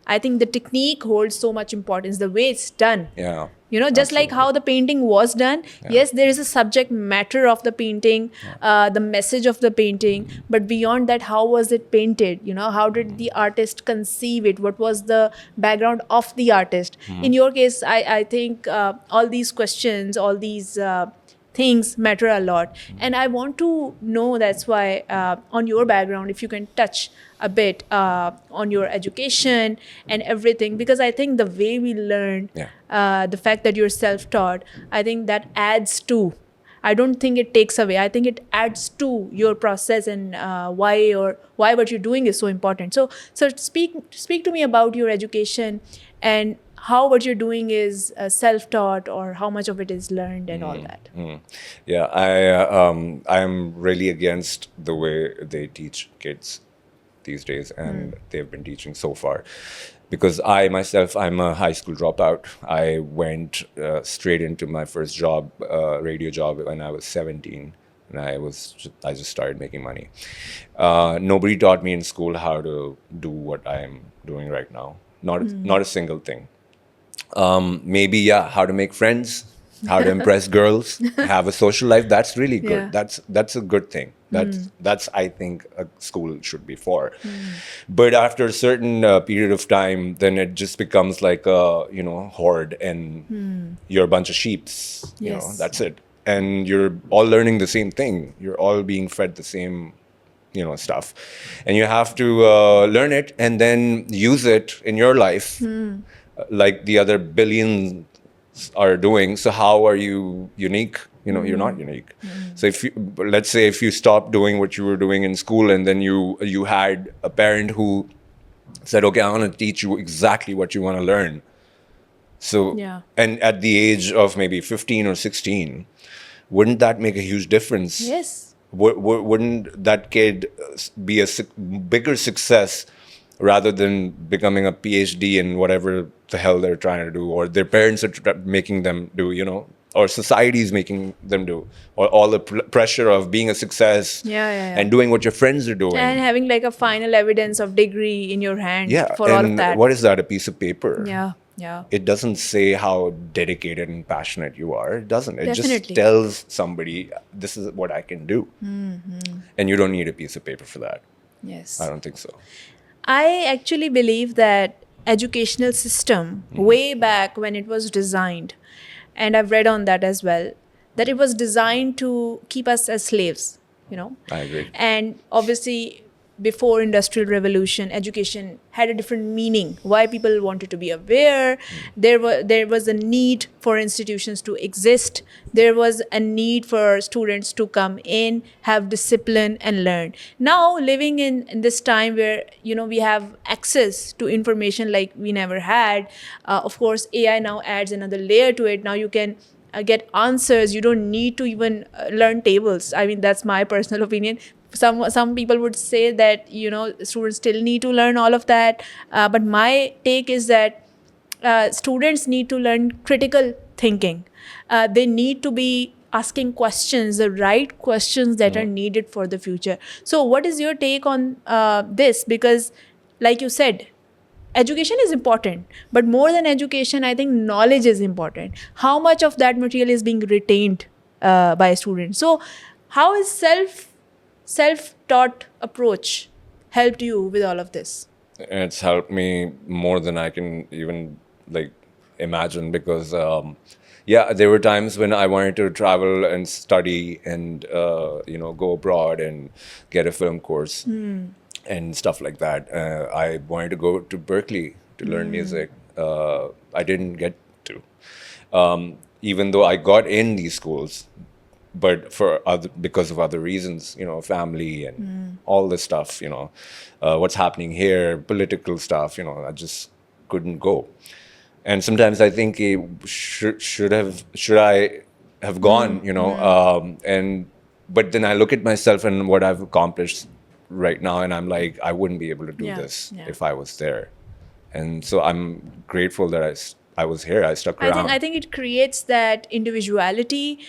S1: I think the technique holds so much importance, the way it's done.
S2: Yeah.
S1: just like how the painting was done. Yes, there is a subject matter of the painting, the message of the painting, but beyond that, how was it painted? How did the artist conceive it? What was the background of the artist? In your case, I think all these questions, all these things matter a lot. And I want to know, that's why on your background, if you can touch a bit on your education and everything, because I think the way we learn, the fact that you're self-taught, I think that adds to, I don't think it takes away, I think it adds to your process, and why what you're doing is so important. So speak to me about your education, and how what you're doing is self-taught, or how much of it is learned, and all that.
S2: Yeah, I'm really against the way they teach kids these days, and they've been teaching so far. Because I myself, I'm a high school dropout. I went straight into my first job, radio job, when I was 17. And I just started making money. Nobody taught me in school how to do what I'm doing right now. Not a single thing. Maybe how to make friends, how to impress girls, have a social life. That's really good. That's a good thing. That's I think a school should be for. But after a certain period of time, then it just becomes like a horde, and you're a bunch of sheeps. That's it. And you're all learning the same thing. You're all being fed the same stuff, and you have to learn it and then use it in your life, like the other billions are doing. So how are you unique? You're not unique. So let's say if you stop doing what you were doing in school, and then you had a parent who said, okay, I want to teach you exactly what you want to learn. So and at the age of maybe 15 or 16, wouldn't that make a huge difference?
S1: Yes.
S2: Wouldn't that kid be a bigger success rather than becoming a PhD in whatever the hell they're trying to do, or their parents are making them do, or society is making them do, or all the pressure of being a success and doing what your friends are doing.
S1: And having like a final evidence of degree in your hand for all of that.
S2: What is that, a piece of paper?
S1: Yeah.
S2: It doesn't say how dedicated and passionate you are. It doesn't. It
S1: Definitely.
S2: just tells somebody, this is what I can do. And you don't need a piece of paper for that.
S1: Yes.
S2: I don't think so.
S1: I actually believe that educational system, way back when it was designed, and I've read on that as well, that it was designed to keep us as slaves,
S2: I agree.
S1: And obviously, before Industrial Revolution, education had a different meaning. Why people wanted to be aware. There was a need for institutions to exist. There was a need for students to come in, have discipline, and learn. Now, living in this time where we have access to information like we never had. Of course, AI now adds another layer to it. Now you can get answers. You don't need to even learn tables. I mean, that's my personal opinion. Some people would say that students still need to learn all of that, but my take is that students need to learn critical thinking. They need to be asking questions, the right questions that are needed for the future. So what is your take on this? Because like you said, education is important, but more than education, I think knowledge is important. How much of that material is being retained by students? So how is self-taught approach helped you with all of this?
S2: It's helped me more than I can even imagine, because there were times when I wanted to travel and study and go abroad and get a film course and stuff like that. I wanted to go to Berkeley to learn music. I didn't get to, even though I got in these schools, but because of other reasons, family and all this stuff, what's happening here, political stuff, I just couldn't go. And sometimes I think should I have gone, but then I look at myself and what I've accomplished right now, and I'm like, I wouldn't be able to do this if I was there. And so I'm grateful that I was here. I stuck around.
S1: I think it creates that individuality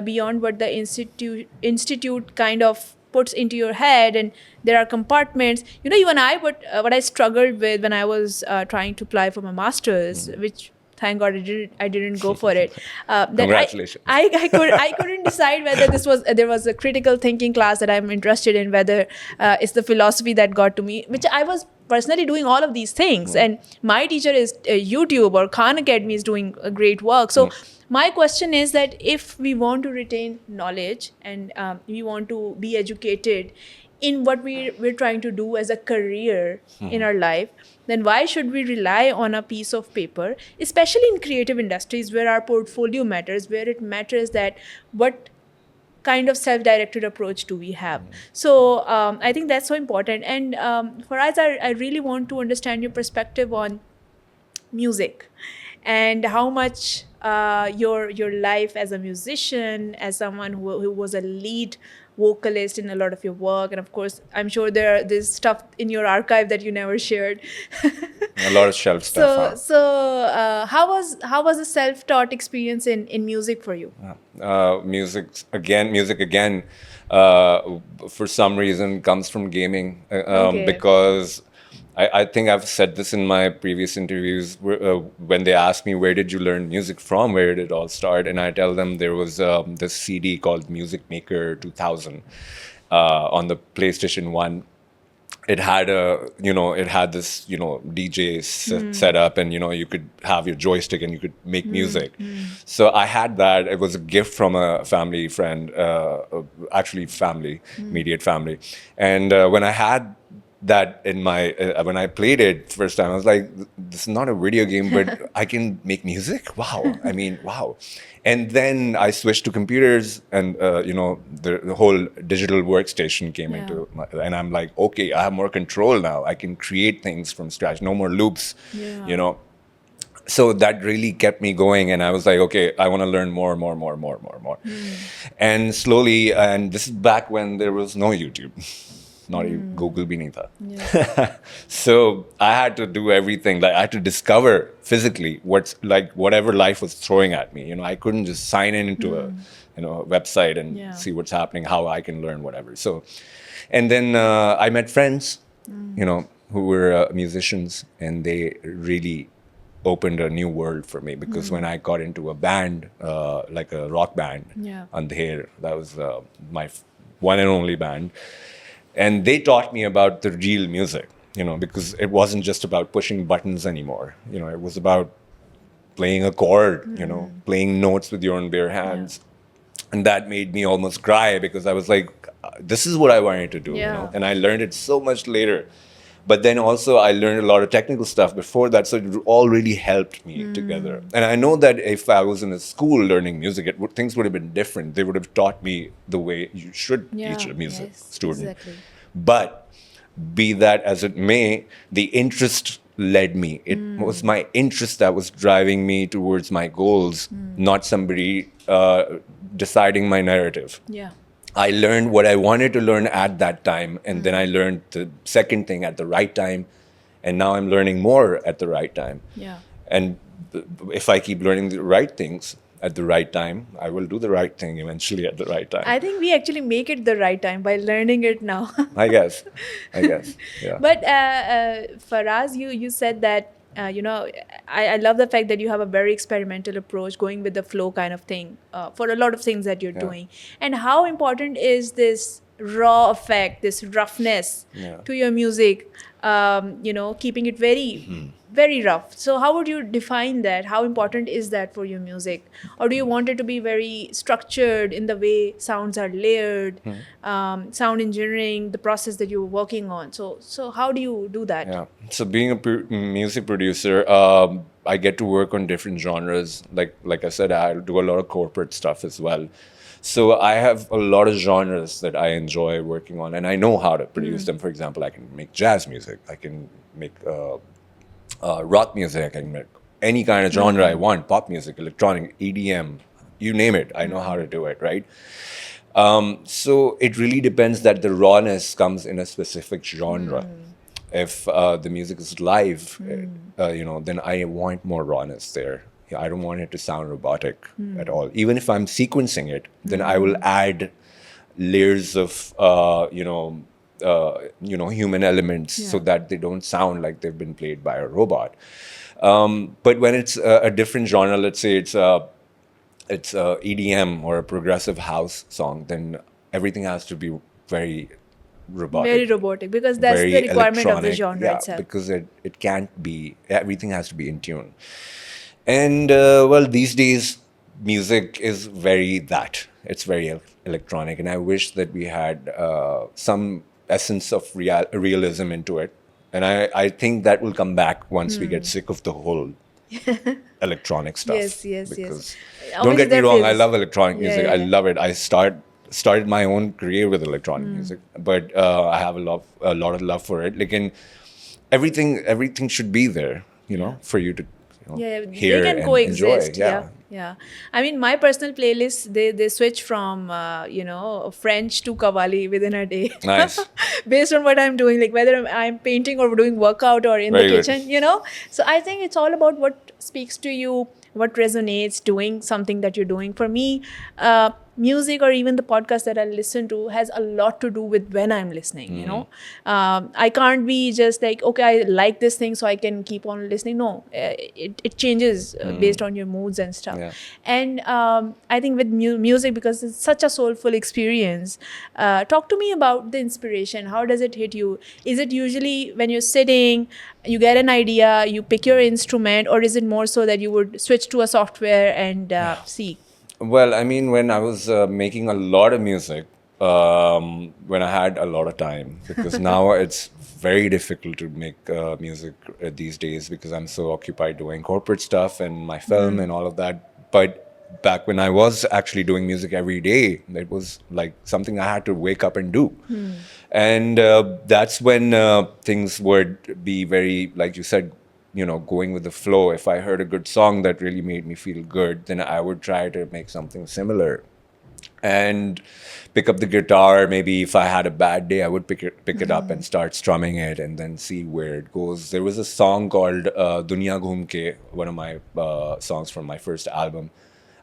S1: beyond what the institute kind of puts into your head, and there are compartments. Even I, what I struggled with when I was trying to apply for my master's, which thank God I didn't go for it. That
S2: Congratulations.
S1: I couldn't decide whether there was a critical thinking class that I'm interested in, whether it's the philosophy that got to me, which I was personally doing all of these things. And my teacher is YouTube, or Khan Academy is doing a great work. So my question is that if we want to retain knowledge and we want to be educated in what we're trying to do as a career in our life, then why should we rely on a piece of paper, especially in creative industries where our portfolio matters, where it matters that what kind of self-directed approach do we have? So I think that's so important. And for us, I really want to understand your perspective on music and how much your life as a musician, as someone who was a lead vocalist in a lot of your work, and of course I'm sure there's stuff in your archive that you never shared.
S2: A lot of shelf stuff.
S1: How was the self-taught experience in music for you?
S2: Music again, for some reason comes from gaming, because I think I've said this in my previous interviews when they ask me, where did you learn music from? Where did it all start? And I tell them there was this CD called Music Maker 2000 on the PlayStation 1. It had this, DJ set up, and, you could have your joystick and you could make music. So I had that. It was a gift from a family friend, actually family, immediate family. And when I had that in my when I played it first time, I was like, this is not a video game, but I can make music. Wow. I mean, wow. And then I switched to computers, and the whole digital workstation came into and I'm like, okay, I have more control now. I can create things from scratch, no more loops. So that really kept me going, and I was like, okay, I want to learn more. And slowly, and this is back when there was no YouTube. Not even Google bhi nahi tha. So I had to do everything. Like I had to discover physically whatever life was throwing at me. I couldn't just sign into a website and see what's happening, how I can learn whatever. So, and then I met friends, who were musicians, and they really opened a new world for me, because when I got into a band, like a rock band, Andher, that was my one and only band. And they taught me about the real music, because it wasn't just about pushing buttons anymore. It was about playing a chord, playing notes with your own bare hands. And that made me almost cry, because I was like, this is what I wanted to do, And I learned it so much later. But then also I learned a lot of technical stuff before that, so it all really helped me together. And I know that if I was in a school learning music, things would have been different. They would have taught me the way you should teach a music student. Exactly. But be that as it may, the interest led me. It was my interest that was driving me towards my goals, not somebody deciding my narrative. I learned what I wanted to learn at that time, and then I learned the second thing at the right time, and now I'm learning more at the right time. And if I keep learning the right things at the right time, I will do the right thing eventually at the right time.
S1: I think we actually make it the right time by learning it now.
S2: I guess, yeah.
S1: But Faraz, you said that, I love the fact that you have a very experimental approach, going with the flow kind of thing for a lot of things that you're doing. And how important is this raw effect, this roughness to your music, keeping it very, very rough. So how would you define that? How important is that for your music? Or do you want it to be very structured in the way sounds are layered, sound engineering, the process that you're working on? So how do you do that?
S2: Yeah. So being a music producer, I get to work on different genres. Like I said, I do a lot of corporate stuff as well. So I have a lot of genres that I enjoy working on, and I know how to produce them. For example, I can make jazz music. I can make rock music. I can make any kind of genre I want. Pop music, electronic, EDM, you name it. I know how to do it, right? So it really depends that the rawness comes in a specific genre. If the music is live, then I want more rawness there. I don't want it to sound robotic at all. Even if I'm sequencing it, then I will add layers of human elements so that they don't sound like they've been played by a robot. But when it's a different genre, let's say it's a EDM or a progressive house song, then everything has to be very robotic,
S1: Very robotic, because that's the
S2: very
S1: requirement of the
S2: electronic.
S1: genre
S2: Yeah,
S1: itself.
S2: because it can't be, everything has to be in tune. And well, these days, music is very that. It's very electronic. And I wish that we had some essence of realism into it. And I think that will come back once we get sick of the whole electronic stuff.
S1: Yes, yes, yes.
S2: Because don't
S1: Obviously,
S2: get me
S1: there are
S2: wrong, I
S1: phases.
S2: love electronic
S1: Yeah,
S2: music.
S1: yeah,
S2: I
S1: yeah.
S2: love it. I started my own career with electronic music, but I have a lot of love for it. Like in everything should be there,
S1: Yeah.
S2: for you to
S1: Yeah, they
S2: hear
S1: can
S2: and enjoy.
S1: coexist. Yeah,
S2: Yeah,
S1: yeah. I mean, my personal playlist, they switch from French to Qawwali within a day,
S2: nice,
S1: based on what I'm doing, like whether I'm painting or doing workout or in the
S2: very good.
S1: kitchen. So I think it's all about what speaks to you, what resonates, doing something that you're doing. For me, music or even the podcast that I listen to has a lot to do with when I'm listening. I can't be just like, okay, I like this thing, so I can keep on listening. No, it changes based on your moods and stuff.
S2: Yeah.
S1: And I think with music, because it's such a soulful experience, talk to me about the inspiration. How does it hit you? Is it usually when you're sitting, you get an idea, you pick your instrument, or is it more so that you would switch to a software and see?
S2: Well, I mean, when I was making a lot of music, when I had a lot of time, because now it's very difficult to make music these days because I'm so occupied doing corporate stuff and my film and all of that. But back when I was actually doing music every day, it was like something I had to wake up and do. And that's when things would be very, like you said, going with the flow. If I heard a good song that really made me feel good, then I would try to make something similar and pick up the guitar. Maybe if I had a bad day, I would pick it up and start strumming it and then see where it goes. There was a song called Dunya Ghum Ke, one of my songs from my first album.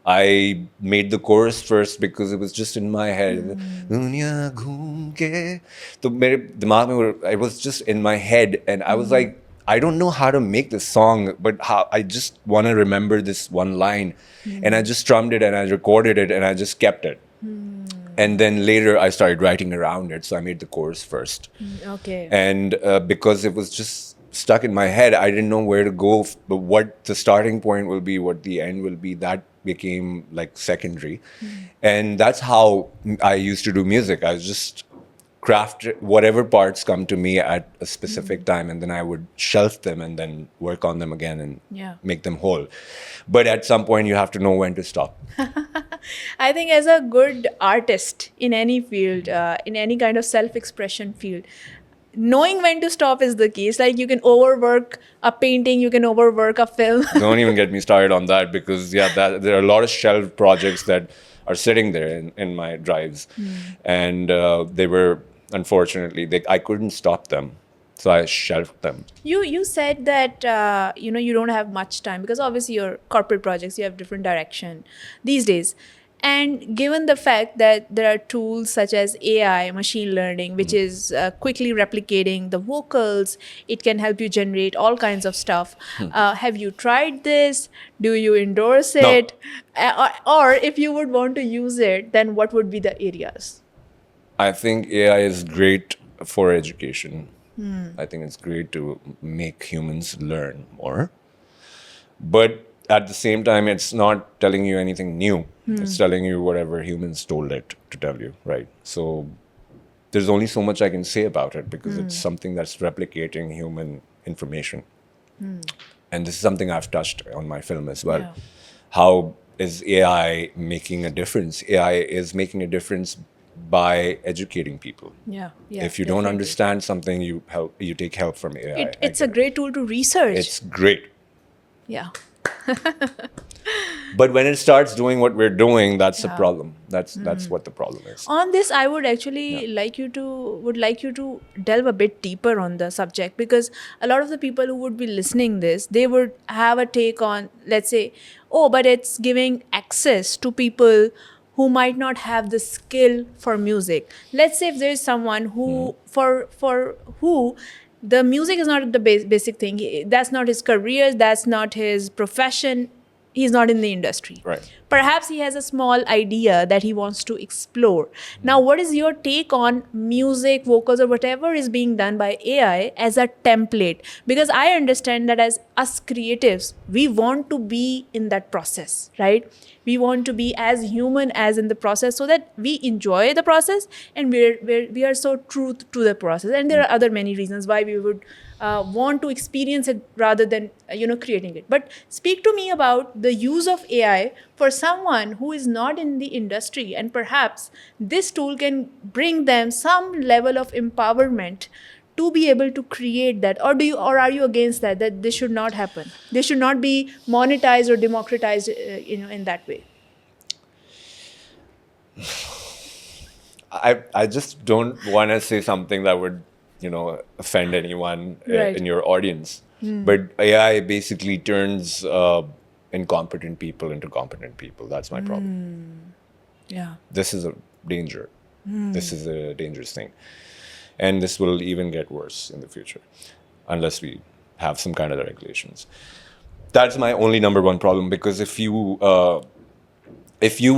S2: I made the chorus first because it was just in my head. Dunya ghum ke. So मेरे दिमाग में it was just in my head, and I was like, I don't know how to make this song, but how I just want to remember this one line, and I just strummed it and I recorded it and I just kept it. And then later I started writing around it, so I made the chorus first.
S1: Okay.
S2: And because it was just stuck in my head, I didn't know where to go, but what the starting point will be, what the end will be, that became like secondary. And that's how I used to do music. I was just craft whatever parts come to me at a specific time, and then I would shelf them and then work on them again and
S1: Yeah.
S2: make them whole. But at some point, you have to know when to stop.
S1: I think as a good artist in any field, in any kind of self-expression field, knowing when to stop is the key. It's like you can overwork a painting, you can overwork a film.
S2: Don't even get me started on that, because there are a lot of shelved projects that are sitting there in my drives, and they were, unfortunately, I couldn't stop them, so I shelved them.
S1: You said that you don't have much time because obviously your corporate projects, you have different direction these days. And given the fact that there are tools such as AI, machine learning, which is quickly replicating the vocals, it can help you generate all kinds of stuff. Have you tried this? Do you endorse
S2: No.
S1: it? Or if you would want to use it, then what would be the areas?
S2: I think AI is great for education. I think it's great to make humans learn more. But at the same time, it's not telling you anything new. It's telling you whatever humans told it to tell you, right? So there's only so much I can say about it, because it's something that's replicating human information. And this is something I've touched on my film as well.
S1: Yeah.
S2: How is AI making a difference? AI is making a difference by educating people.
S1: Yeah.
S2: If you don't
S1: definitely.
S2: understand something, you take help from AI.
S1: It's a great tool to research.
S2: It's great.
S1: Yeah.
S2: But when it starts doing what we're doing, that's the
S1: Yeah.
S2: problem. That's what the problem is.
S1: On this, I would actually like you to delve a bit deeper on the subject, because a lot of the people who would be listening this, they would have a take on, let's say, oh, but it's giving access to people who might not have the skill for music. Let's say if there is someone who for who the music is not the basic thing. That's not his career. That's not his profession. He's not in the industry.
S2: Right.
S1: Perhaps he has a small idea that he wants to explore. Now, what is your take on music, vocals, or whatever is being done by AI as a template? Because I understand that as us creatives, we want to be in that process, right? We want to be as human as in the process so that we enjoy the process and we are so true to the process. And there are other many reasons why we would want to experience it rather than creating it. But speak to me about the use of AI for someone who is not in the industry, and perhaps this tool can bring them some level of empowerment to be able to create that. Or are you against that this should not happen? This should not be monetized or democratized in that way.
S2: I just don't want to say something that would offend anyone
S1: Right.
S2: in your audience. But AI basically turns incompetent people into competent people. That's my problem.
S1: Yeah.
S2: This is a danger. This is a dangerous thing. And this will even get worse in the future unless we have some kind of regulations. That's my only number one problem, because if you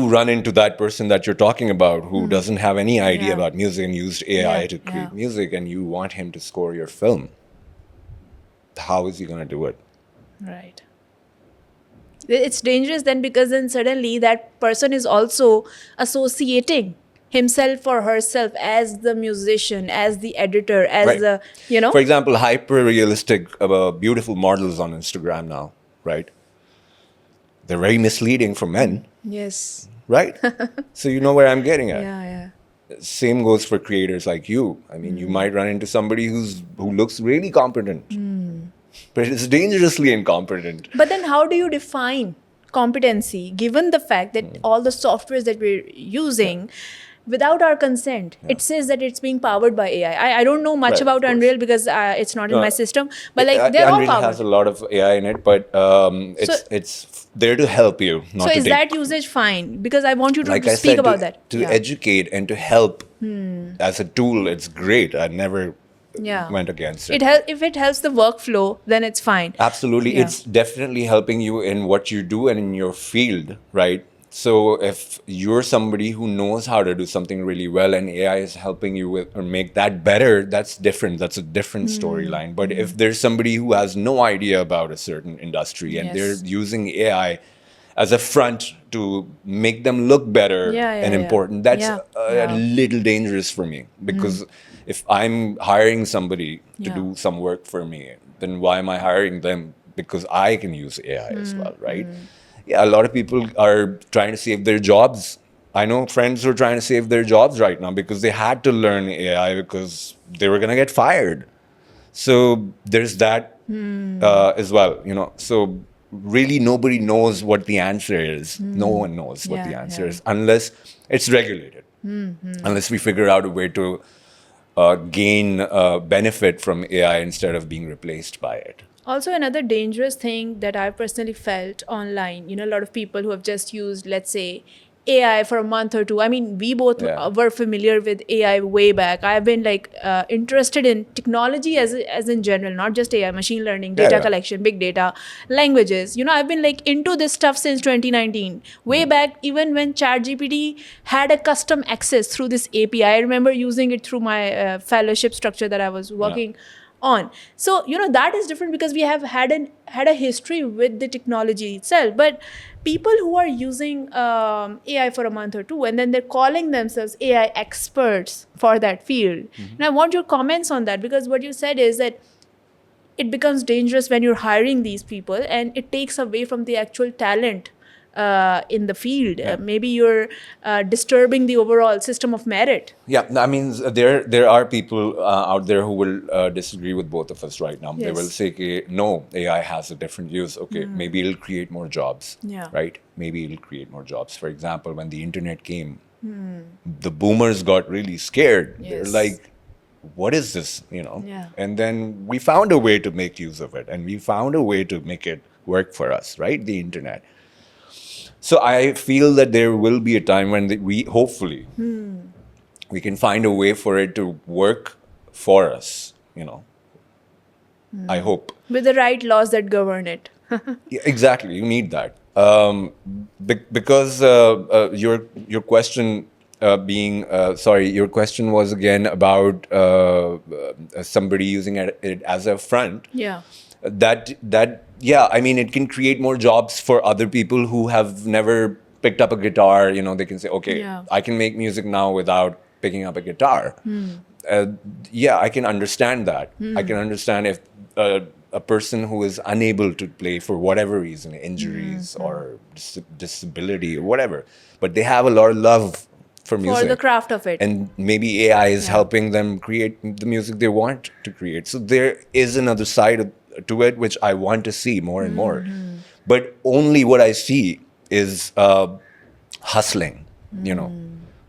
S2: run into that person that you're talking about who doesn't have any idea
S1: Yeah.
S2: about music and used AI
S1: Yeah,
S2: to create
S1: yeah.
S2: music, and you want him to score your film, how is he going to do it?
S1: Right. It's dangerous then, because then suddenly that person is also associating himself or herself as the musician, as the editor, as
S2: Right.
S1: the.
S2: For example, hyper realistic, beautiful models on Instagram now, right? They're very misleading for men,
S1: Yes.
S2: right? So you know where I'm getting at.
S1: Yeah, yeah.
S2: Same goes for creators like you. I mean, you might run into somebody who looks really competent, but is dangerously incompetent.
S1: But then how do you define competency given the fact that all the softwares that we're using without our consent, it says that it's being powered by AI. I don't know much
S2: Right,
S1: about
S2: of course.
S1: Unreal because it's not in
S2: No,
S1: my system, but like they're all
S2: Unreal
S1: powered.
S2: has a lot of AI in it, but it's there to help you, not
S1: So
S2: to
S1: is
S2: take.
S1: that usage fine? Because I want you to
S2: Like I
S1: speak
S2: said,
S1: about that.
S2: to
S1: Yeah.
S2: educate and to help as a tool, it's great. I never
S1: Yeah.
S2: went against it.
S1: If it helps the workflow, then it's fine.
S2: Absolutely.
S1: Yeah.
S2: It's definitely helping you in what you do and in your field, right? So if you're somebody who knows how to do something really well and AI is helping you with or make that better, that's different. That's a different storyline. But if there's somebody who has no idea about a certain industry and they're
S1: Yes.
S2: using AI as a front to make them look better
S1: Yeah,
S2: and
S1: yeah.
S2: important, that's
S1: Yeah,
S2: a
S1: yeah.
S2: little dangerous for me, because if I'm hiring somebody to
S1: Yeah.
S2: do some work for me, then why am I hiring them? Because I can use AI as well, right? Yeah, a lot of people are trying to save their jobs. I know friends who are trying to save their jobs right now because they had to learn AI because they were going to get fired. So there's that as well, So really nobody knows what the answer is. No one knows what the
S1: Yeah,
S2: answer
S1: yeah.
S2: is unless it's regulated. Unless we figure out a way to gain benefit from AI instead of being replaced by it.
S1: Also, another dangerous thing that I've personally felt online, a lot of people who have just used, let's say, AI for a month or two. I mean, we both
S2: Yeah.
S1: were familiar with AI way back. I've been interested in technology as in general, not just AI, machine learning, data
S2: Yeah.
S1: collection, big data, languages. I've been into this stuff since 2019. Way back, even when ChatGPT had a custom access through this API. I remember using it through my fellowship structure that I was working on. So that is different because we have had a history with the technology itself. But people who are using AI for a month or two and then they're calling themselves AI experts for that field, and I want your comments on that, because what you said is that it becomes dangerous when you're hiring these people and it takes away from the actual talent in the field. Maybe you're disturbing the overall system of merit.
S2: Yeah, I mean, there are people out there who will disagree with both of us right now. They
S1: Yes.
S2: will say, "Okay, no, AI has a different use. Okay, maybe it'll create more jobs,
S1: Yeah.
S2: right? Maybe it'll create more jobs." For example, when the internet came, the boomers got really scared. They're
S1: Yes.
S2: like, "What is this?"
S1: Yeah.
S2: And then we found a way to make use of it, and we found a way to make it work for us, right? The internet. So I feel that there will be a time when we hopefully we can find a way for it to work for us, I hope.
S1: With the right laws that govern it.
S2: Yeah, exactly. You need that. Because your question your question was again about somebody using it as a front.
S1: Yeah.
S2: Yeah, I mean, it can create more jobs for other people who have never picked up a guitar. They can say, okay,
S1: Yeah.
S2: I can make music now without picking up a guitar. Uh, yeah, I can understand that. I can understand if a person who is unable to play for whatever reason, injuries or disability or whatever, but they have a lot of love for music.
S1: For the craft of it.
S2: And maybe AI is helping them create the music they want to create. So there is another side to it, which I want to see more and more. But only what I see is hustling.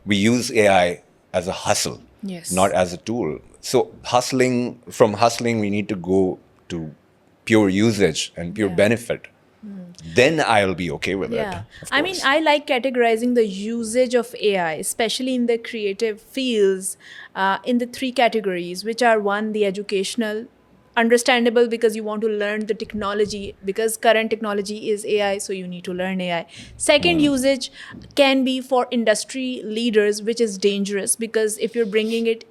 S2: We use AI as a hustle,
S1: Yes.
S2: not as a tool. So from hustling, we need to go to pure usage and pure benefit. Then I'll be okay with it.
S1: Yeah.
S2: Of
S1: I mean,
S2: course.
S1: I like categorizing the usage of AI, especially in the creative fields, in the three categories, which are one, the educational, understandable because you want to learn the technology, because current technology is AI, so you need to learn AI. Second usage can be for industry leaders, which is dangerous because if you're bringing it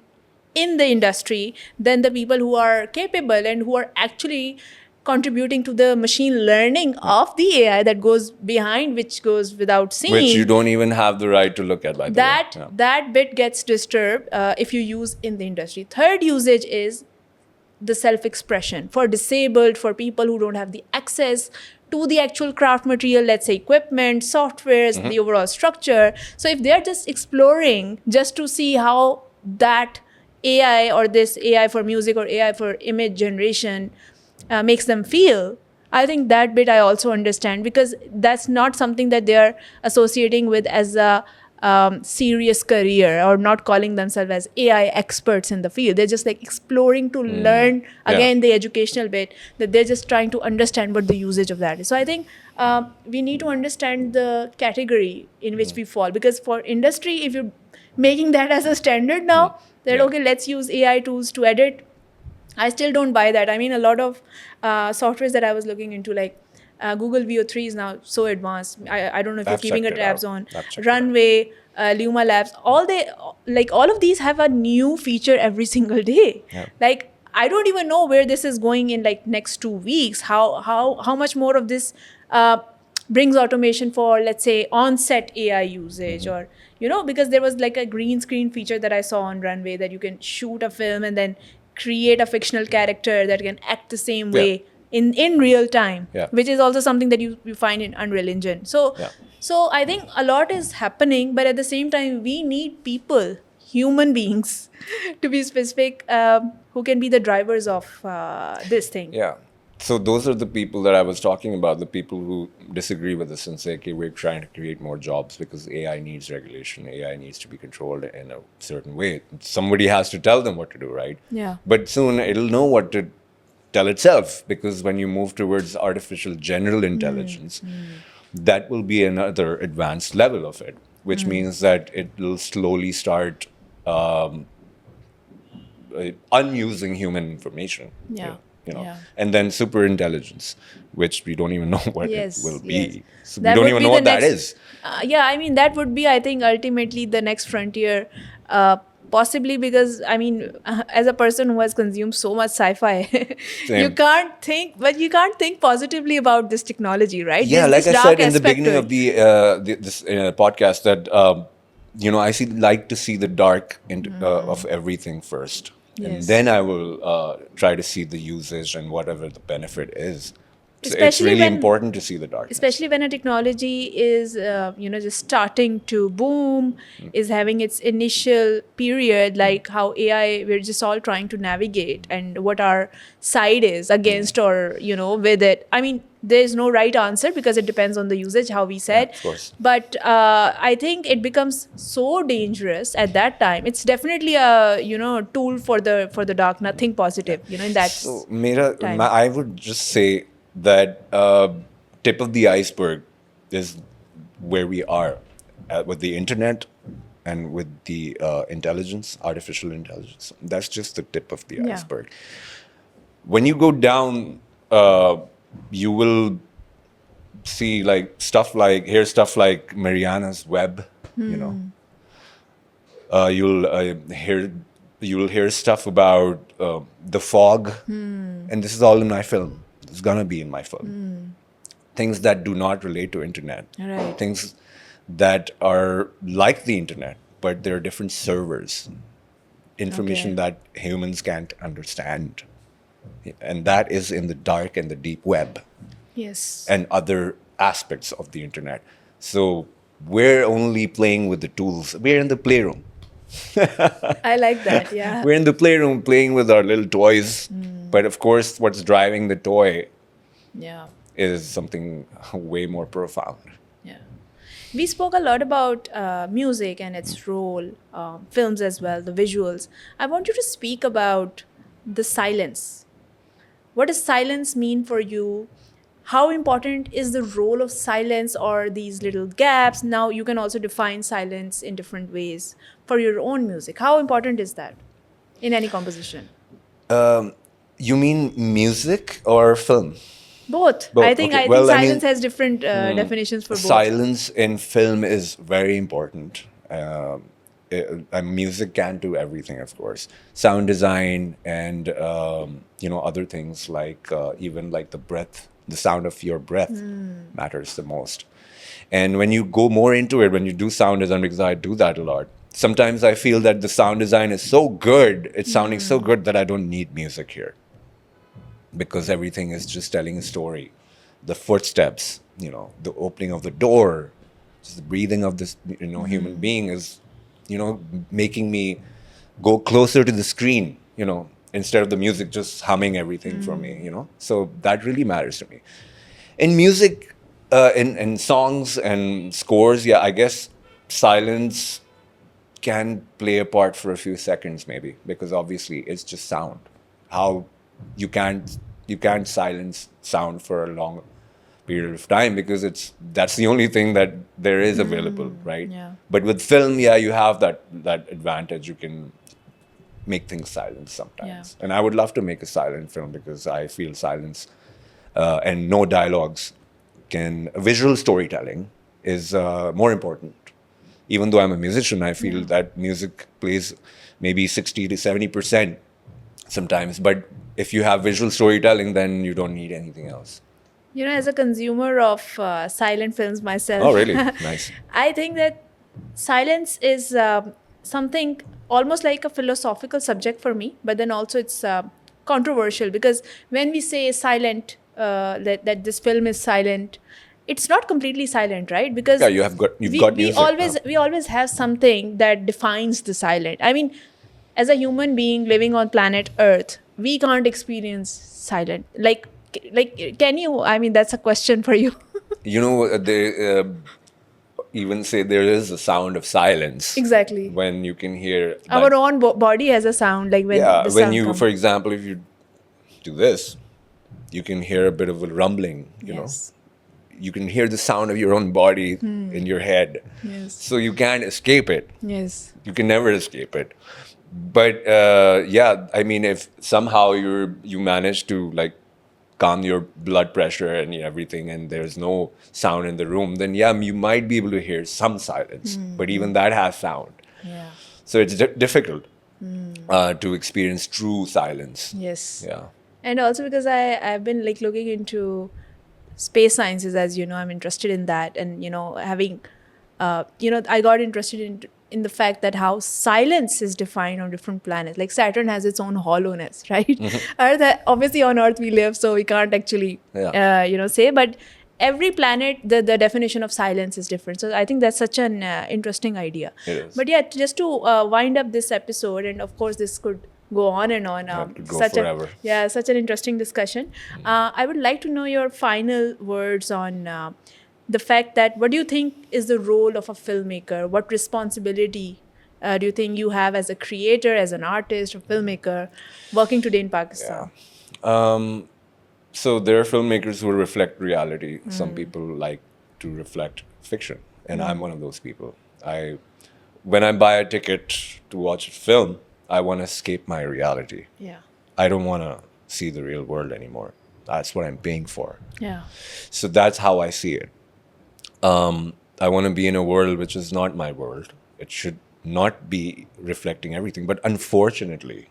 S1: in the industry, then the people who are capable and who are actually contributing to the machine learning of the AI that goes behind, which goes without seeing,
S2: Which you don't even have the right to look at, by the way. Yeah.
S1: that bit gets disturbed if you use in the industry. Third usage is the self-expression for disabled, for people who don't have the access to the actual craft material, let's say equipment, softwares, the overall structure. So if they're just exploring just to see how that AI or this AI for music or AI for image generation makes them feel, I think that bit I also understand, because that's not something that they are associating with as a serious career, or not calling themselves as AI experts in the field. They're just like exploring to learn, again, the educational bit, that they're just trying to understand what the usage of that is. So I think we need to understand the category in which we fall, because for industry, if you're making that as a standard now, that okay, let's use AI tools to edit, I still don't buy that. I mean, a lot of softwares that I was looking into, like Google VO3 is now so advanced. I don't know if you're
S2: I've
S1: keeping a
S2: checked it
S1: tabs
S2: out.
S1: on.
S2: I've checked it
S1: Runway, Luma Labs, all of these have a new feature every single day.
S2: Yeah.
S1: Like, I don't even know where this is going in like next 2 weeks. How much more of this brings automation for, let's say, on-set AI usage, or because there was like a green screen feature that I saw on Runway, that you can shoot a film and then create a fictional character that can act the same way in real time, which is also something that you find in Unreal Engine. So I think a lot is happening, but at the same time, we need people, human beings, to be specific, who can be the drivers of this thing.
S2: Yeah. So those are the people that I was talking about, the people who disagree with us and say, okay, we're trying to create more jobs because AI needs regulation, AI needs to be controlled in a certain way. Somebody has to tell them what to do, right?
S1: Yeah.
S2: But soon it'll know what to tell itself, because when you move towards artificial general intelligence, that will be another advanced level of it, which means that it will slowly start unusing human information.
S1: Yeah.
S2: And then super intelligence, which we don't even know what
S1: Yes,
S2: it will
S1: yes.
S2: be. So
S1: That
S2: we don't
S1: would
S2: even
S1: be
S2: know
S1: the
S2: what that
S1: next-
S2: is.
S1: I mean, that would be, I think, ultimately the next frontier. Possibly because, I mean, as a person who has consumed so much sci-fi, you
S2: Same.
S1: can't think positively about this technology, right?
S2: Yeah,
S1: There's
S2: like
S1: this
S2: I
S1: dark
S2: said in the
S1: aspect
S2: beginning
S1: to
S2: of
S1: it.
S2: this podcast, that I like to see the dark of everything first, and
S1: Yes.
S2: then I will try to see the usage and whatever the benefit is. So it's
S1: Especially
S2: really
S1: when-
S2: important to see the darkness.
S1: Especially when a technology is just starting to boom, is having its initial period, like how AI, we're just all trying to navigate, and what our side is against or with it. I mean, there's no right answer because it depends on the usage, how we said.
S2: of course.
S1: But I think it becomes so dangerous at that time. It's definitely a tool for the dark, nothing positive in that
S2: So,
S1: time.
S2: I would just say that tip of the iceberg is where we are with the internet and with the artificial intelligence. That's just the tip of the
S1: Yeah.
S2: iceberg. when you go down, you will see like stuff like Mariana's Web, you know. You'll hear stuff about the fog, and this is all in my film. It's gonna be in my film. Things that do not relate to internet,
S1: Right.
S2: things that are like the internet, but they're different servers, information
S1: Okay.
S2: that humans can't understand, and that is in the dark and the deep web
S1: Yes.
S2: and other aspects of the internet. So we're only playing with the tools. We're in the playroom.
S1: I like that. Yeah.
S2: We're in the playroom playing with our little toys. But of course, what's driving the toy
S1: Yeah.
S2: is something way more profound.
S1: Yeah. We spoke a lot about music and its role, films as well, the visuals. I want you to speak about the silence. What does silence mean for you? How important is the role of silence or these little gaps? Now you can also define silence in different ways for your own music. How important is that in any composition?
S2: You mean music or film?
S1: Both.
S2: Both,
S1: I think
S2: okay.
S1: I
S2: Well,
S1: think
S2: I mean,
S1: silence has different definitions for both.
S2: Silence in film is very important. Music can't do everything, of course. Sound design and other things like even like the breath, the sound of your breath matters the most. And when you go more into it, when you do sound design, because I do that a lot, sometimes I feel that the sound design is so good, it's sounding so good that I don't need music here, because everything is just telling a story. The footsteps, the opening of the door, just the breathing of this, human being is, making me go closer to the screen, instead of the music just humming everything for me, So that really matters to me. In music, in songs and scores, yeah, I guess silence can play a part for a few seconds maybe, because obviously it's just sound. How you can't silence sound for a long period of time, because that's the only thing that there is available, right?
S1: Yeah.
S2: But with film, yeah, you have that advantage. You can make things silent sometimes.
S1: Yeah.
S2: And I would love to make a silent film, because I feel silence and no dialogues visual storytelling is more important. Even though I'm a musician, I feel that music plays maybe 60 to 70% sometimes. But if you have visual storytelling, then you don't need anything else.
S1: As a consumer of silent films myself.
S2: Oh, really? Nice.
S1: I think that silence is something almost like a philosophical subject for me, but then also it's controversial, because when we say silent, that this film is silent, it's not completely silent, right? Because
S2: Yeah, you've got music.
S1: we always have something that defines the silent. I mean, as a human being living on planet Earth, we can't experience silent. Like, can you? I mean, that's a question for you.
S2: They even say there is a sound of silence.
S1: Exactly.
S2: When you can hear
S1: Our own body has a sound, like when the
S2: when
S1: sound
S2: you,
S1: comes.
S2: for example, if you do this, you can hear a bit of a rumbling,
S1: Yes.
S2: You can hear the sound of your own body in your head.
S1: Yes.
S2: So you can't escape it.
S1: Yes.
S2: You can never escape it. But yeah, I mean, if somehow you manage to like calm your blood pressure and everything, and there's no sound in the room, then yeah, you might be able to hear some silence. But even that has sound.
S1: Yeah.
S2: So it's difficult to experience true silence.
S1: Yes.
S2: Yeah.
S1: And also because I've been like looking into space sciences, as you know, I'm interested in that, and having I got interested in the fact that how silence is defined on different planets. Like Saturn has its own hollowness, right? Earth, obviously on Earth we live, so we can't actually say, but every planet, the definition of silence is different. So I think that's such an interesting idea.
S2: It is.
S1: But yeah, just to wind up this episode, and of course this could go on and on.
S2: It could go forever.
S1: Such an interesting discussion. I would like to know your final words on the fact that, what do you think is the role of a filmmaker? What responsibility do you think you have as a creator, as an artist, or filmmaker working today in Pakistan?
S2: So there are filmmakers who reflect reality. Some people like to reflect fiction, and I'm one of those people. When I buy a ticket to watch a film, I want to escape my reality.
S1: Yeah.
S2: I don't want to see the real world anymore. That's what I'm paying for.
S1: Yeah.
S2: So that's how I see it. I want to be in a world which is not my world. It should not be reflecting everything. But unfortunately,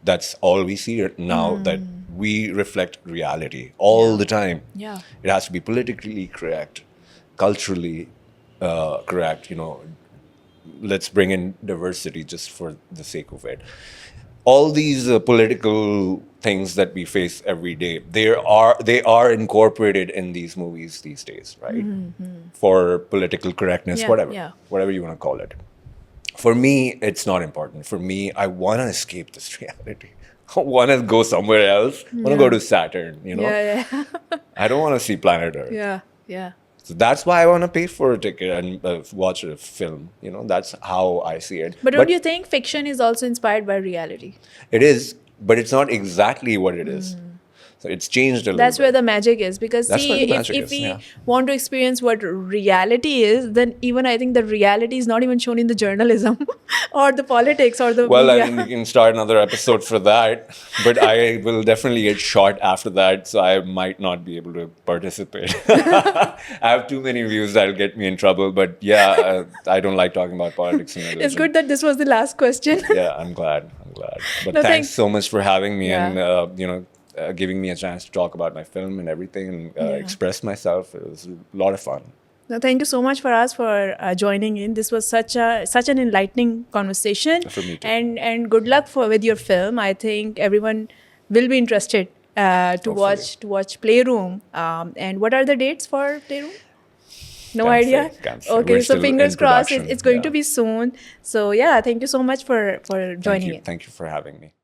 S2: that's all we see now, that we reflect reality all the time.
S1: Yeah.
S2: It has to be politically correct, culturally correct. Let's bring in diversity just for the sake of it. All these political things that we face every day, they are incorporated in these movies these days, right? For political correctness,
S1: Yeah,
S2: whatever,
S1: yeah.
S2: whatever you want to call it. For me, it's not important. For me, I want to escape this reality. I want to go somewhere else. I want to go to Saturn,
S1: Yeah, yeah.
S2: I don't want to see planet Earth.
S1: Yeah, yeah.
S2: So that's why I want to pay for a ticket and watch a film. That's how I see it.
S1: But don't you think fiction is also inspired by reality?
S2: It is, but it's not exactly what it is. So it's changed a little
S1: That's
S2: bit.
S1: where the magic is. Because
S2: That's where
S1: see,
S2: the magic
S1: if
S2: is,
S1: we
S2: yeah.
S1: want to experience what reality is, then even I think the reality is not even shown in the journalism or the politics or the
S2: Well,
S1: media.
S2: I mean, we can start another episode for that, but I will definitely get shot after that, so I might not be able to participate. I have too many views that'll get me in trouble, but yeah, I don't like talking about politics and religion.
S1: It's good that this was the last question.
S2: Yeah, I'm glad. But
S1: No,
S2: thanks so much for having me
S1: Yeah.
S2: and giving me a chance to talk about my film and everything and express myself. It was a lot of fun.
S1: No, thank you so much, Faraz, for joining in. This was such an enlightening conversation.
S2: For me too.
S1: And good luck with your film. I think everyone will be interested to watch Playroom. And what are the dates for Playroom? No
S2: Can't
S1: idea.
S2: say, can't say.
S1: Okay,
S2: We're
S1: so
S2: still
S1: fingers
S2: in
S1: crossed.
S2: production.
S1: It's going
S2: Yeah.
S1: to be soon. So yeah, thank you so much for joining in.
S2: Thank you for having me.